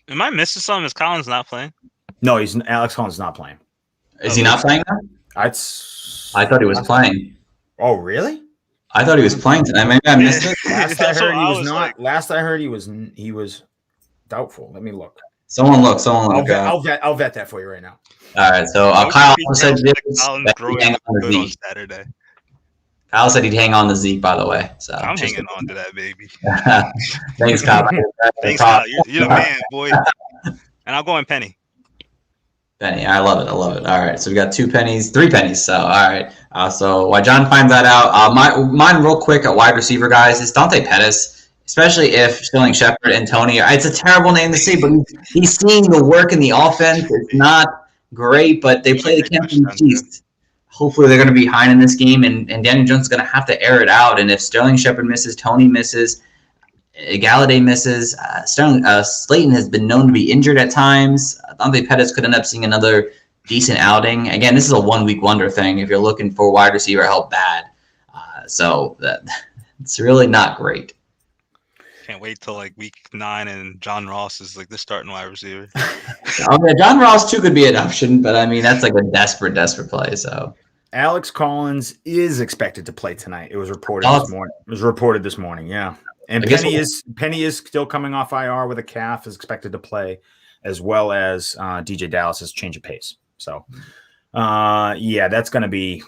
Am I missing something? Is Collins not playing? No, Alex Collins not playing. Is he not playing now? I thought he was playing. Oh, really? I thought he was playing tonight. Maybe I missed it. Last I heard he was not. Like... Last I heard he was doubtful. Let me look. Someone look. I'll vet that for you right now. All right. So Kyle said on Saturday. Kyle said he'd hang on to Zeke, by the way. So I'm hanging on to that baby. Thanks, Kyle. Thanks, Kyle. You're the man, boy. And I'll go in Penny. Penny, I love it. All right, so we got 3 pennies. So all right. So while John finds that out, mine real quick at wide receiver, guys, is Dante Pettis. Especially if Sterling Shepard and Tony. It's a terrible name to say, but he's seeing the work in the offense. It's not great, but they play the Kansas City Chiefs. Hopefully they're going to be behind in this game, and Daniel Jones is going to have to air it out. And if Sterling Shepard misses, Tony misses, Galladay misses, Slayton has been known to be injured at times. Dante Pettis could end up seeing another decent outing. Again, this is a one-week wonder thing if you're looking for wide receiver help bad. It's really not great. Can't wait till like week 9 and John Ross is like the starting wide receiver. John Ross too could be an option, but I mean that's like a desperate play. So Alex Collins is expected to play tonight. It was reported this morning. Yeah, and Penny is still coming off IR with a calf. Is expected to play, as well as DJ Dallas's change of pace. So, that's going to be.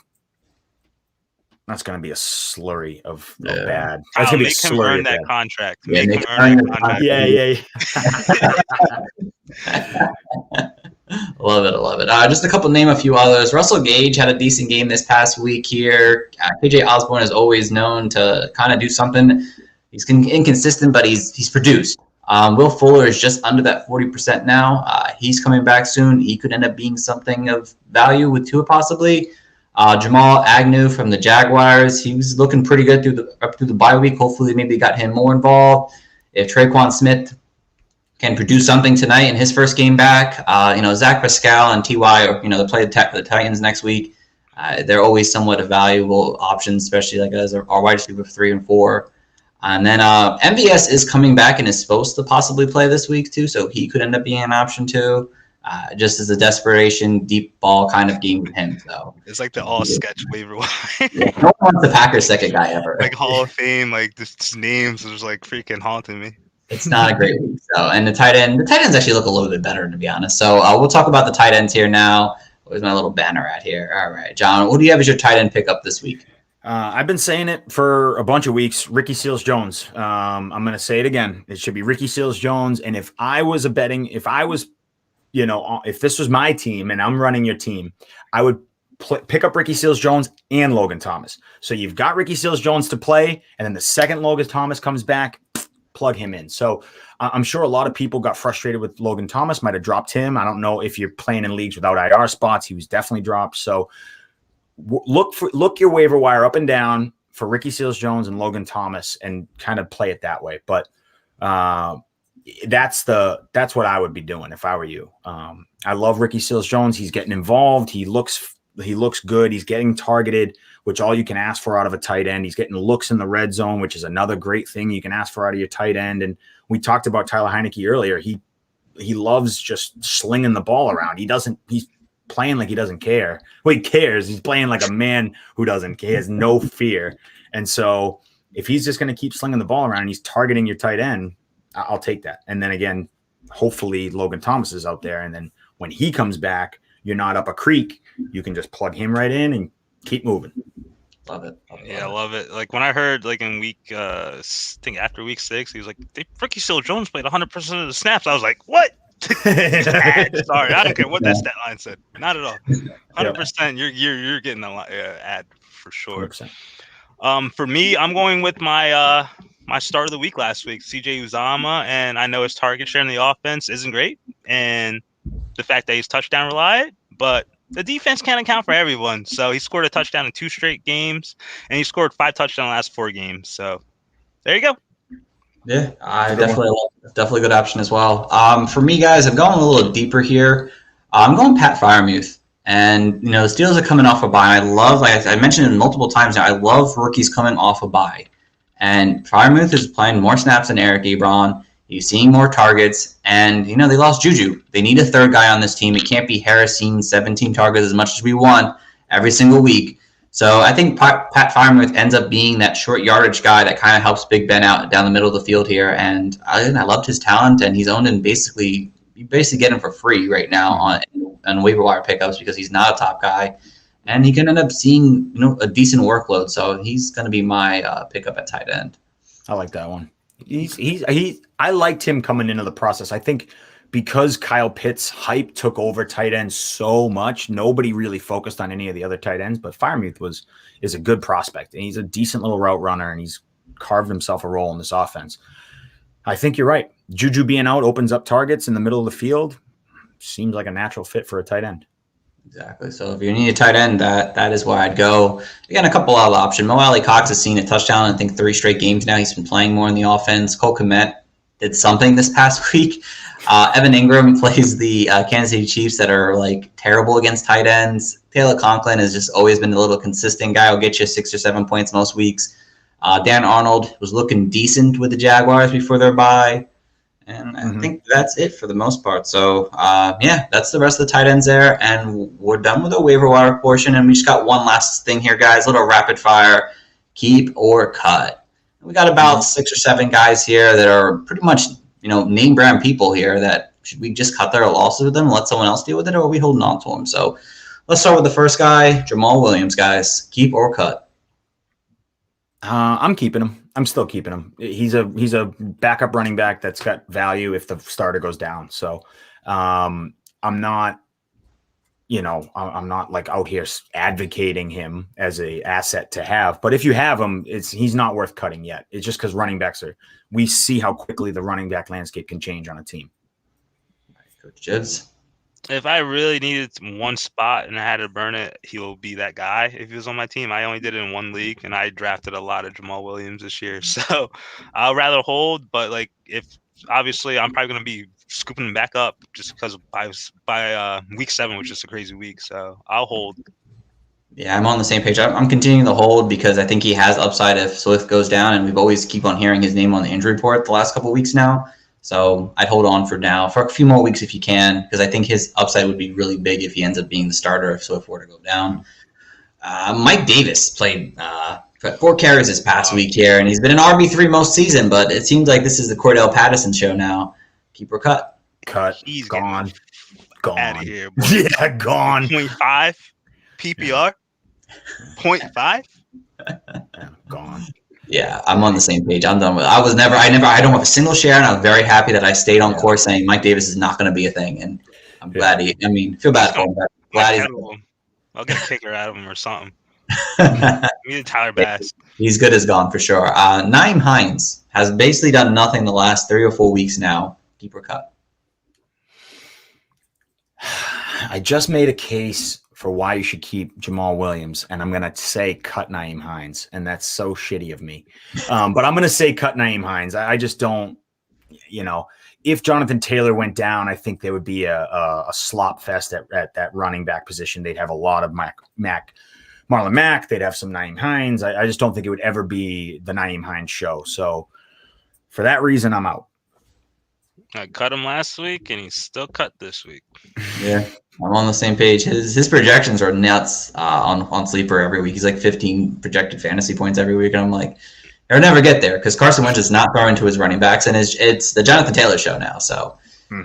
That's going to be a slurry of bad. That's going to be a slurry earn that contract. Yeah, make him earn that contract. Love it. Just name a few others. Russell Gage had a decent game this past week here. KJ Osborne is always known to kind of do something. He's inconsistent, but he's produced. Will Fuller is just under that 40% now. He's coming back soon. He could end up being something of value with Tua possibly. Jamal Agnew from the Jaguars, he was looking pretty good up through the bye week. Hopefully, maybe got him more involved. If Traquan Smith can produce something tonight in his first game back, Zach Pascal and Ty, they play the Titans next week. They're always somewhat a valuable option, especially like as our wide receiver 3 and 4. And then MVS is coming back and is supposed to possibly play this week too, so he could end up being an option too. Just as a desperation, deep ball kind of game with him. So it's like the all sketch waiver wire. No one's the Packers' second guy ever. Like Hall of Fame, like just names was like freaking haunting me. It's not a great week. So, and the tight ends actually look a little bit better, to be honest. So we'll talk about the tight ends here now. Where's my little banner at here? All right, John, what do you have as your tight end pickup this week? I've been saying it for a bunch of weeks. Ricky Seals-Jones. I'm going to say it again. It should be Ricky Seals-Jones. And if this was my team and I'm running your team, I would pick up Ricky Seals-Jones and Logan Thomas. So you've got Ricky Seals-Jones to play, and then the second Logan Thomas comes back, plug him in. So I'm sure a lot of people got frustrated with Logan Thomas, might have dropped him. I don't know if you're playing in leagues without IR spots. He was definitely dropped. So look your waiver wire up and down for Ricky Seals-Jones and Logan Thomas and kind of play it that way. But that's what I would be doing if I were you. I love Ricky Seals-Jones. He's getting involved. He looks good. He's getting targeted which all you can ask for out of a tight end. He's getting looks in the red zone, which is another great thing you can ask for out of your tight end. And we talked about Tyler Heinecke earlier. He loves just slinging the ball around. He's playing like he doesn't care. Well, he cares. He's playing like a man who doesn't care. He has no fear. And so if he's just going to keep slinging the ball around and he's targeting your tight end, I'll take that. And then again, hopefully Logan Thomas is out there. And then when he comes back, you're not up a creek. You can just plug him right in and keep moving. Love it. I love it. Like when I heard like in week, I think after week 6, he was like, Ricky Seals-Jones played 100% of the snaps. I was like, what? Sorry, I don't care what that stat line said. Not at all. 100%. You're getting a ad for sure. 100%. For me, I'm going with my my start of the week last week, CJ Uzama, and I know his target share in the offense isn't great, and the fact that he's touchdown reliant, but the defense can't account for everyone. So he scored a touchdown in 2 straight games, and he scored 5 touchdowns in the last 4 games. So there you go. Yeah, I definitely a good option as well. For me, guys, I'm going a little deeper here. I'm going Pat Freiermuth. And, the Steelers are coming off a bye. I love, like I mentioned it multiple times now, I love rookies coming off a bye. And Freiermuth is playing more snaps than Eric Ebron. He's seeing more targets. And, they lost Juju. They need a third guy on this team. It can't be Harris seeing 17 targets as much as we want every single week. So I think Pat Freiermuth ends up being that short yardage guy that kind of helps Big Ben out down the middle of the field here. And I loved his talent, and he's owned in basically get him for free right now on waiver wire pickups because he's not a top guy. And he can end up seeing, a decent workload. So he's going to be my pickup at tight end. I like that one. I liked him coming into the process. I think because Kyle Pitts' hype took over tight ends so much, nobody really focused on any of the other tight ends. But Freiermuth is a good prospect, and he's a decent little route runner, and he's carved himself a role in this offense. I think you're right. Juju being out opens up targets in the middle of the field. Seems like a natural fit for a tight end. Exactly. So if you need a tight end, that is where I'd go. Again, a couple other options. Mo Alley Cox has seen a touchdown in, I think, 3 straight games now. He's been playing more in the offense. Cole Kmet did something this past week. Evan Ingram plays the Kansas City Chiefs that are like terrible against tight ends. Taylor Conklin has just always been a little consistent guy. Will get you 6 or 7 points most weeks. Dan Arnold was looking decent with the Jaguars before their bye. And I think that's it for the most part. So, that's the rest of the tight ends there. And we're done with the waiver wire portion. And we just got one last thing here, guys. A little rapid fire. Keep or cut. We got about 6 or 7 guys here that are pretty much, name brand people here that should we just cut their losses with them and let someone else deal with it, or are we holding on to them? So let's start with the first guy, Jamal Williams, guys. Keep or cut? I'm keeping him. I'm still keeping him. He's a backup running back that's got value if the starter goes down. So I'm not, I'm not like out here advocating him as a asset to have. But if you have him, he's not worth cutting yet. It's just because running backs we see how quickly the running back landscape can change on a team. Coach Jibs. If I really needed one spot and I had to burn it, he'll be that guy if he was on my team. I only did it in 1 league, and I drafted a lot of Jamal Williams this year. So I'll rather hold, but if obviously I'm probably going to be scooping him back up just because by week 7, which is a crazy week. So I'll hold. Yeah, I'm on the same page. I'm continuing to hold because I think he has upside if Swift goes down, and we've always keep on hearing his name on the injury report the last couple of weeks now. So I'd hold on for now for a few more weeks if you can, because I think his upside would be really big if he ends up being the starter if Swift were to go down. Mike Davis played 4 carries this past week here, and he's been an RB3 most season, but it seems like this is the Cordell Patterson show now. Keep or cut? Cut. He's gone. Out of here, boy. Yeah, gone. 0.5 PPR. 0.5. Gone. Yeah, I'm on the same page. I'm done with it. I don't have a single share, and I was very happy that I stayed on course saying Mike Davis is not going to be a thing. And I'm glad feel bad for him. But glad I'll get a kicker out of him or something. We need Tyler Bass. He's good as gone for sure. Nyheim Hines has basically done nothing the last 3 or 4 weeks now. Keep or cut? I just made a case for why you should keep Jamal Williams, and I'm going to say cut Nyheim Hines, and that's so shitty of me. But I'm going to say cut Nyheim Hines. I just don't, if Jonathan Taylor went down, I think there would be a slop fest at that running back position. They'd have a lot of Mac Marlon Mack. They'd have some Nyheim Hines. I just don't think it would ever be the Nyheim Hines show. So for that reason, I'm out. I cut him last week, and he's still cut this week. Yeah, I'm on the same page. His projections are nuts on Sleeper every week. He's like 15 projected fantasy points every week, and I'm like, he'll never get there because Carson Wentz is not throwing to his running backs, and it's the Jonathan Taylor show now. So,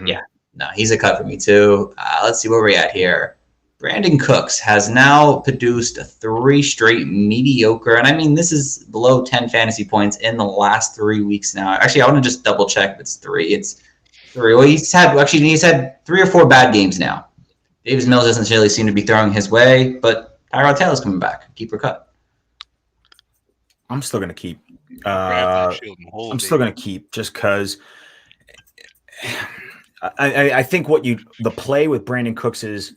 yeah, no, he's a cut for me too. Let's see where we're at here. Brandon Cooks has now produced 3 straight mediocre, and I mean this is below 10 fantasy points in the last 3 weeks now. Actually, I want to just double check if it's 3. It's 3. Well, he's had 3 or 4 bad games now. Davis Mills doesn't really seem to be throwing his way, but Tyrod Taylor's coming back. Keep or cut. I'm still going to keep. I'm still going to keep just because I think the play with Brandon Cooks is,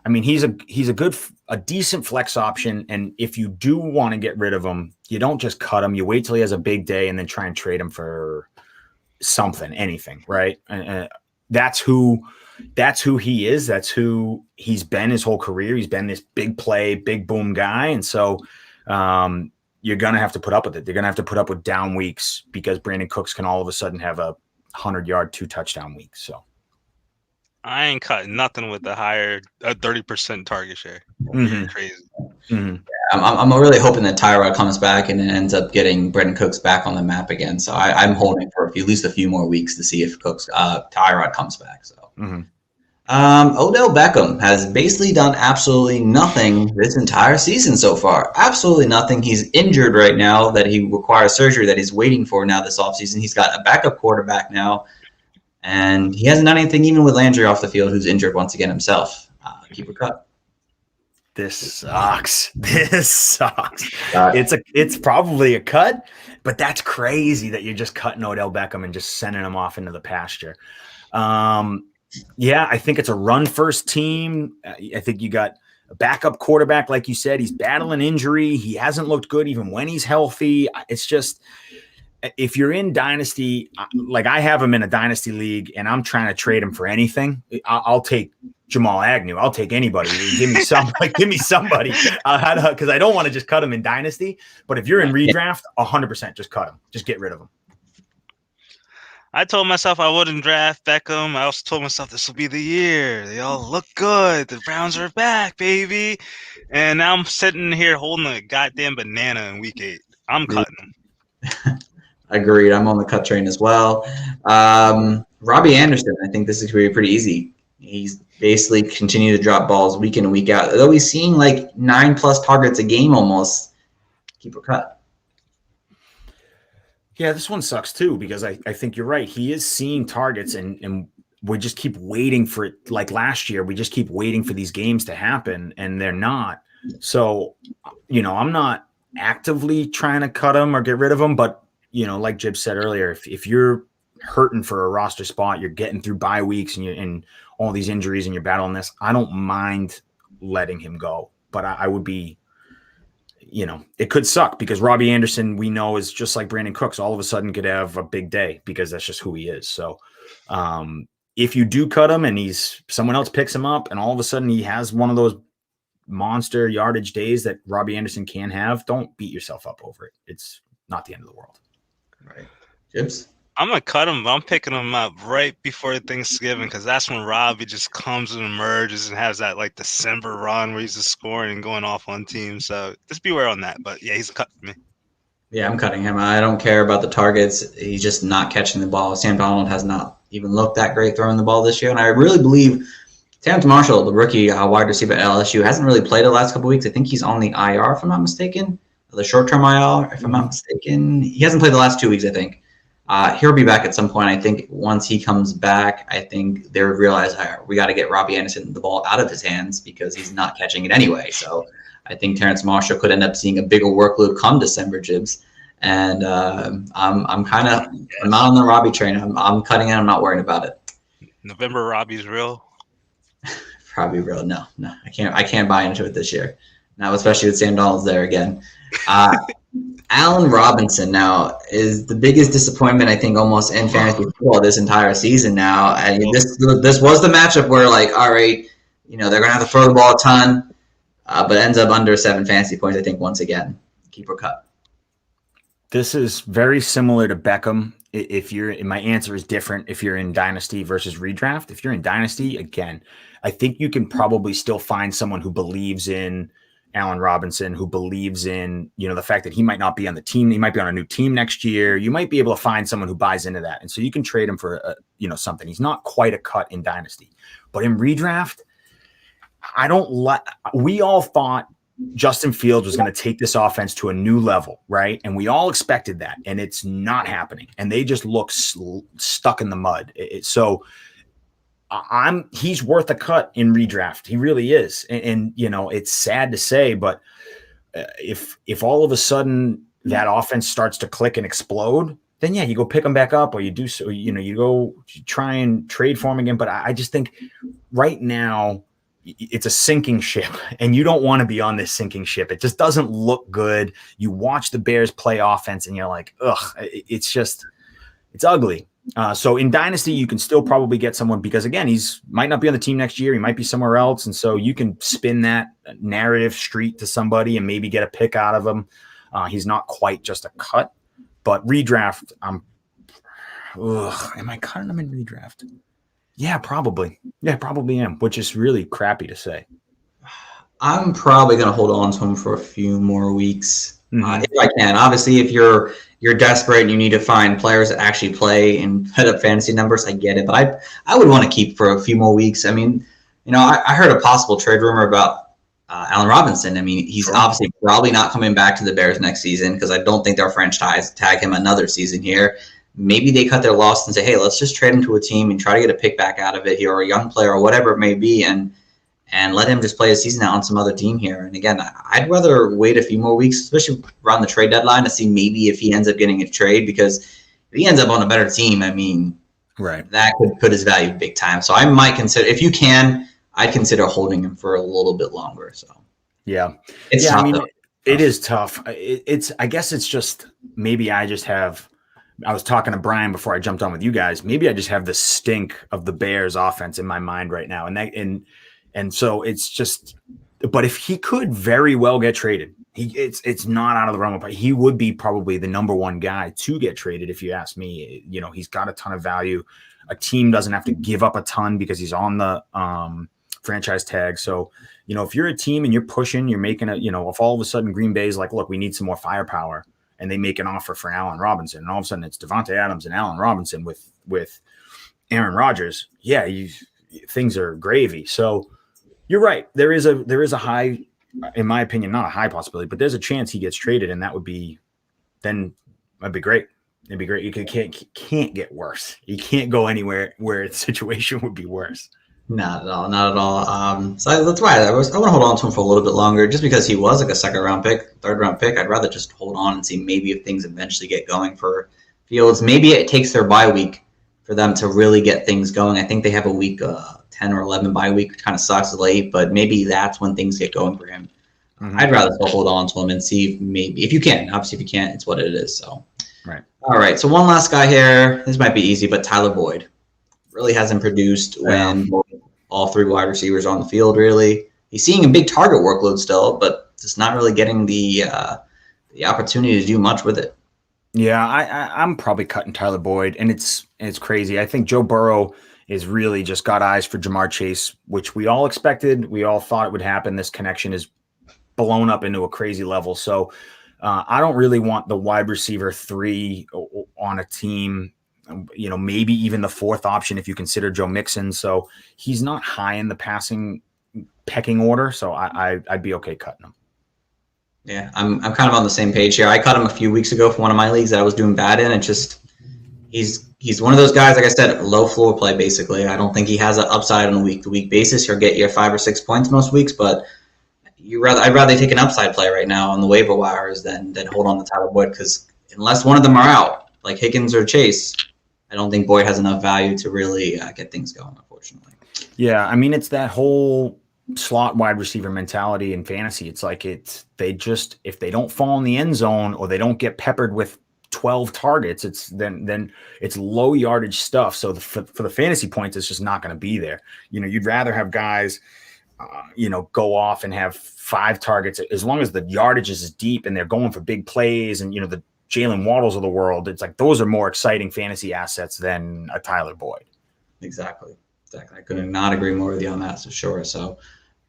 I mean, he's a decent flex option, and if you do want to get rid of him, you don't just cut him. You wait till he has a big day and then try and trade him for anything, right? That's who he is. That's who he's been his whole career. He's been this big play, big boom guy, and so you're gonna have to put up with it. They're gonna have to put up with down weeks because Brandon Cooks can all of a sudden have a 100-yard, 2-touchdown week. So. I ain't cutting nothing with the higher 30% target share. Crazy. Yeah, I'm really hoping that Tyrod comes back and ends up getting Brandon Cooks back on the map again. So I'm holding for at least a few more weeks to see if Tyrod comes back. So Odell Beckham has basically done absolutely nothing this entire season so far. Absolutely nothing. He's injured right now that he requires surgery that he's waiting for now this offseason. He's got a backup quarterback now. And he hasn't done anything even with Landry off the field, who's injured once again himself. Keep or cut. This sucks. It's probably a cut, but that's crazy that you're just cutting Odell Beckham and just sending him off into the pasture. Yeah, I think it's a run-first team. I think you got a backup quarterback, like you said. He's battling injury. He hasn't looked good even when he's healthy. It's just – if you're in Dynasty, like I have him in a Dynasty league and I'm trying to trade him for anything, I'll take Jamal Agnew. I'll take anybody. Give me somebody. Because I don't want to just cut him in Dynasty. But if you're in redraft, 100% just cut him. Just get rid of him. I told myself I wouldn't draft Beckham. I also told myself this will be the year. They all look good. The Browns are back, baby. And now I'm sitting here holding a goddamn banana in week 8. I'm cutting him. Agreed. I'm on the cut train as well. Robbie Anderson, I think this is going to be pretty easy. He's basically continued to drop balls week in and week out. Though he's seeing like 9+ targets a game almost. Keep a cut. Yeah, this one sucks too because I think you're right. He is seeing targets and we just keep waiting for it. Like last year, we just keep waiting for these games to happen and they're not. So, I'm not actively trying to cut him or get rid of him, but like Jib said earlier, if you're hurting for a roster spot, you're getting through bye weeks and all these injuries and you're battling this, I don't mind letting him go. But I would be, it could suck because Robbie Anderson, we know, is just like Brandon Cooks, all of a sudden could have a big day because that's just who he is. So if you do cut him and someone else picks him up and all of a sudden he has one of those monster yardage days that Robbie Anderson can have, don't beat yourself up over it. It's not the end of the world. Right. Jibs? I'm going to cut him. I'm picking him up right before Thanksgiving because that's when Robbie just comes and emerges and has that like December run where he's just scoring and going off on teams. So just beware on that. But yeah, he's a cut for me. Yeah, I'm cutting him. I don't care about the targets. He's just not catching the ball. Sam Darnold has not even looked that great throwing the ball this year. And I really believe Terrence Marshall, the rookie wide receiver at LSU, hasn't really played the last couple of weeks. I think he's on the IR, if I'm not mistaken. The short-term IR, if I'm not mistaken. He hasn't played the last 2 weeks, I think. He'll be back at some point. I think once he comes back, I think they would realize we got to get Robbie Anderson the ball out of his hands because he's not catching it anyway. So I think Terrence Marshall could end up seeing a bigger workload come December, Jibs. And I'm not on the Robbie train. I'm cutting it. I'm not worried about it. November Robbie's real. Probably real. No, I can't buy into it this year. Now, especially with Sam Darnold there again. Allen Robinson now is the biggest disappointment, I think, almost in fantasy football this entire season now. And this was the matchup where, like, all right, they're going to have to throw the ball a ton. but ends up under 7 fantasy points, I think, once again. Keeper cut. This is very similar to Beckham. My answer is different if you're in Dynasty versus redraft. If you're in Dynasty, again, I think you can probably still find someone who believes in Allen Robinson, who believes in, the fact that he might not be on the team. He might be on a new team next year. You might be able to find someone who buys into that. And so you can trade him for, something. He's not quite a cut in Dynasty. But in redraft, we all thought Justin Fields was going to take this offense to a new level, right? And we all expected that, and it's not happening. And they just look stuck in the mud. He's worth a cut in redraft. He really is. And it's sad to say, but if all of a sudden that offense starts to click and explode, then yeah, you go pick him back up, or you do so. You go try and trade for him again. But I just think right now, it's a sinking ship, and you don't want to be on this sinking ship. It just doesn't look good. You watch the Bears play offense and you're like, ugh, it's ugly. So in Dynasty, you can still probably get someone, because again, he's might not be on the team next year. He might be somewhere else. And so you can spin that narrative street to somebody and maybe get a pick out of him. He's not quite just a cut, but redraft. Am I cutting him in redraft? Yeah, probably. Yeah, probably am, which is really crappy to say. I'm probably going to hold on to him for a few more weeks if I can. Obviously, if you're desperate and you need to find players that actually play and put up fantasy numbers, I get it. But I would want to keep for a few more weeks. I mean, I heard a possible trade rumor about Allen Robinson. I mean, he's obviously probably not coming back to the Bears next season, because I don't think they'll franchise tag him another season here. Maybe they cut their loss and say, hey, let's just trade him to a team and try to get a pick back out of it here, or a young player, or whatever it may be, and let him just play a season out on some other team here. And again, I'd rather wait a few more weeks, especially around the trade deadline, to see maybe if he ends up getting a trade, because if he ends up on a better team, I mean, right, that could put his value big time. So I might consider, if you can, I'd consider holding him for a little bit longer. So yeah, it's tough. I mean, it is tough. I guess it's just, maybe I just have. I was talking to Brian before I jumped on with you guys. Maybe I just have the stink of the Bears offense in my mind right now. And so it's just, but if he could very well get traded, it's not out of the realm of, he would be probably the number one guy to get traded. If you ask me, he's got a ton of value. A team doesn't have to give up a ton because he's on the franchise tag. So, if you're a team and you're pushing, you're making if all of a sudden Green Bay's like, look, we need some more firepower, and they make an offer for Allen Robinson, and all of a sudden it's Devontae Adams and Allen Robinson with Aaron Rodgers. Yeah, things are gravy. So you're right. There is a high, in my opinion, not a high possibility, but there's a chance he gets traded, and that'd be great. It'd be great. You can't get worse. You can't go anywhere where the situation would be worse. Not at all. So that's why I want to hold on to him for a little bit longer, just because he was like a third round pick. I'd rather just hold on and see maybe if things eventually get going for Fields. Maybe it takes their bye week for them to really get things going. I think they have a week 10 or 11 bye week, which kind of sucks late, but maybe that's when things get going for him. I'd rather still hold on to him and see if you can. Obviously, if you can't, it's what it is. So, right. All right. So one last guy here. This might be easy, but Tyler Boyd really hasn't produced when all three wide receivers are on the field, really. He's seeing a big target workload still, but just not really getting the opportunity to do much with it. Yeah, I'm probably cutting Tyler Boyd, and it's crazy. I think Joe Burrow is really just got eyes for Jamar Chase, which we all expected. We all thought it would happen. This connection is blown up into a crazy level. So I don't really want the wide receiver 3 on a team. Maybe even the fourth option if you consider Joe Mixon. So he's not high in the passing pecking order. So I'd be okay cutting him. Yeah, I'm kind of on the same page here. I cut him a few weeks ago for one of my leagues that I was doing bad in. It's just he's one of those guys, like I said, low floor play basically. I don't think he has an upside on a week-to-week basis. He'll get you 5 or 6 points most weeks, but I'd rather take an upside play right now on the waiver wires than hold on to Tyler Boyd, because unless one of them are out, like Higgins or Chase, I don't think Boyd has enough value to really get things going, unfortunately. Yeah, I mean, it's that whole slot wide receiver mentality in fantasy. It's like if they don't fall in the end zone or they don't get peppered with 12 targets, then it's low yardage stuff. So for the fantasy points, it's just not going to be there. You'd rather have guys go off and have 5 targets, as long as the yardage is deep and they're going for big plays and, the Jalen Waddles of the world, it's like those are more exciting fantasy assets than a Tyler Boyd. Exactly. I could not agree more with you on that, for sure. So,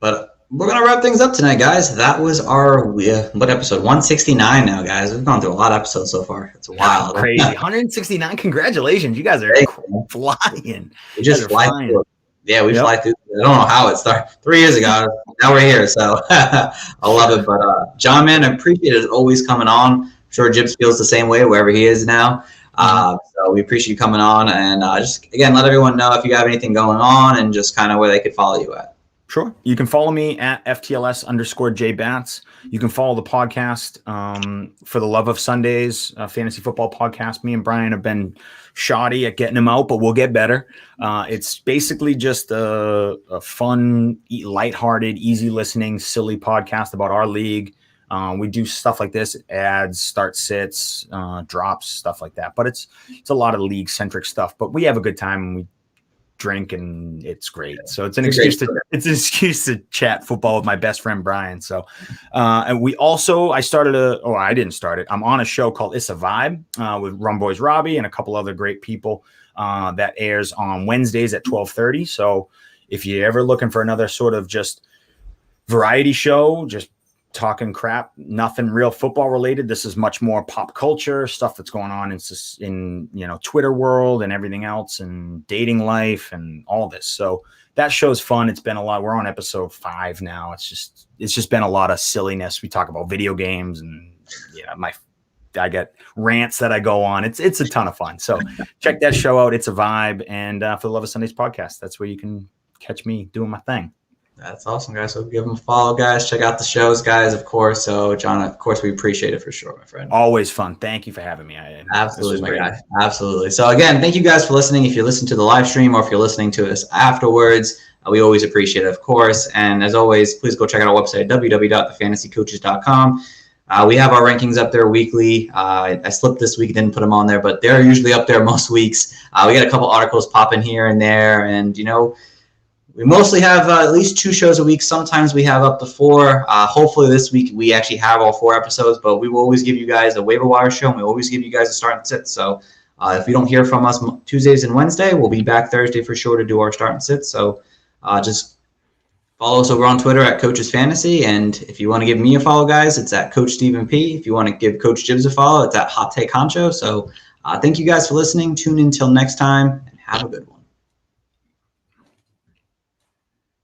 but we're going to wrap things up tonight, guys. That was our, what episode? 169 now, guys. We've gone through a lot of episodes so far. It's wild. Crazy. 169. Congratulations. You guys are flying. We just fly through it. Yeah, we fly through. I don't know how it started 3 years ago. Now we're here, so I love it. But John, man, I appreciate it always coming on. I'm sure Jibs feels the same way wherever he is now. So we appreciate you coming on, and just again let everyone know if you have anything going on and just kind of where they could follow you at. Sure. You can follow me at FTLS_JBats. You can follow the podcast For the Love of Sundays, fantasy football podcast. Me and Brian have been shoddy at getting them out, but we'll get better. It's basically just a fun, lighthearted, easy listening, silly podcast about our league. We do stuff like this, ads, start sits, drops, stuff like that. But it's a lot of league centric stuff, but we have a good time and we drink and it's great. So it's an excuse to chat football with my best friend Brian. So and we also I didn't start it. I'm on a show called It's a Vibe with Rum Boys Robbie and a couple other great people that airs on Wednesdays at 12:30. So if you're ever looking for another sort of just variety show, just talking crap, nothing real football related. This is much more pop culture stuff that's going on in Twitter world and everything else and dating life and all this. So that show's fun. It's been a lot. We're on episode 5 now. It's just been a lot of silliness. We talk about video games and I get rants that I go on. It's a ton of fun. So check that show out. It's a Vibe. And For the Love of Sundays podcast, that's where you can catch me doing my thing. That's awesome, guys. So give them a follow, guys. Check out the shows, guys, of course. So, John, of course, we appreciate it for sure, my friend. Always fun. Thank you for having me. Absolutely, my guy. Absolutely. So, again, thank you guys for listening. If you listen to the live stream or if you're listening to us afterwards, we always appreciate it, of course. And as always, please go check out our website, www.thefantasycoaches.com. We have our rankings up there weekly. I slipped this week, didn't put them on there, but they're usually up there most weeks. We got a couple articles popping here and there, and, we mostly have at least 2 shows a week. Sometimes we have up to 4. Hopefully this week we actually have all 4 episodes, but we will always give you guys a waiver wire show, and we always give you guys a start and sit. So if you don't hear from us Tuesdays and Wednesday, we'll be back Thursday for sure to do our start and sit. So just follow us over on Twitter at Coaches Fantasy. And if you want to give me a follow, guys, it's at Coach Stephen P. If you want to give Coach Jibs a follow, it's at Hot Take Honcho. So thank you guys for listening. Tune in till next time and have a good one.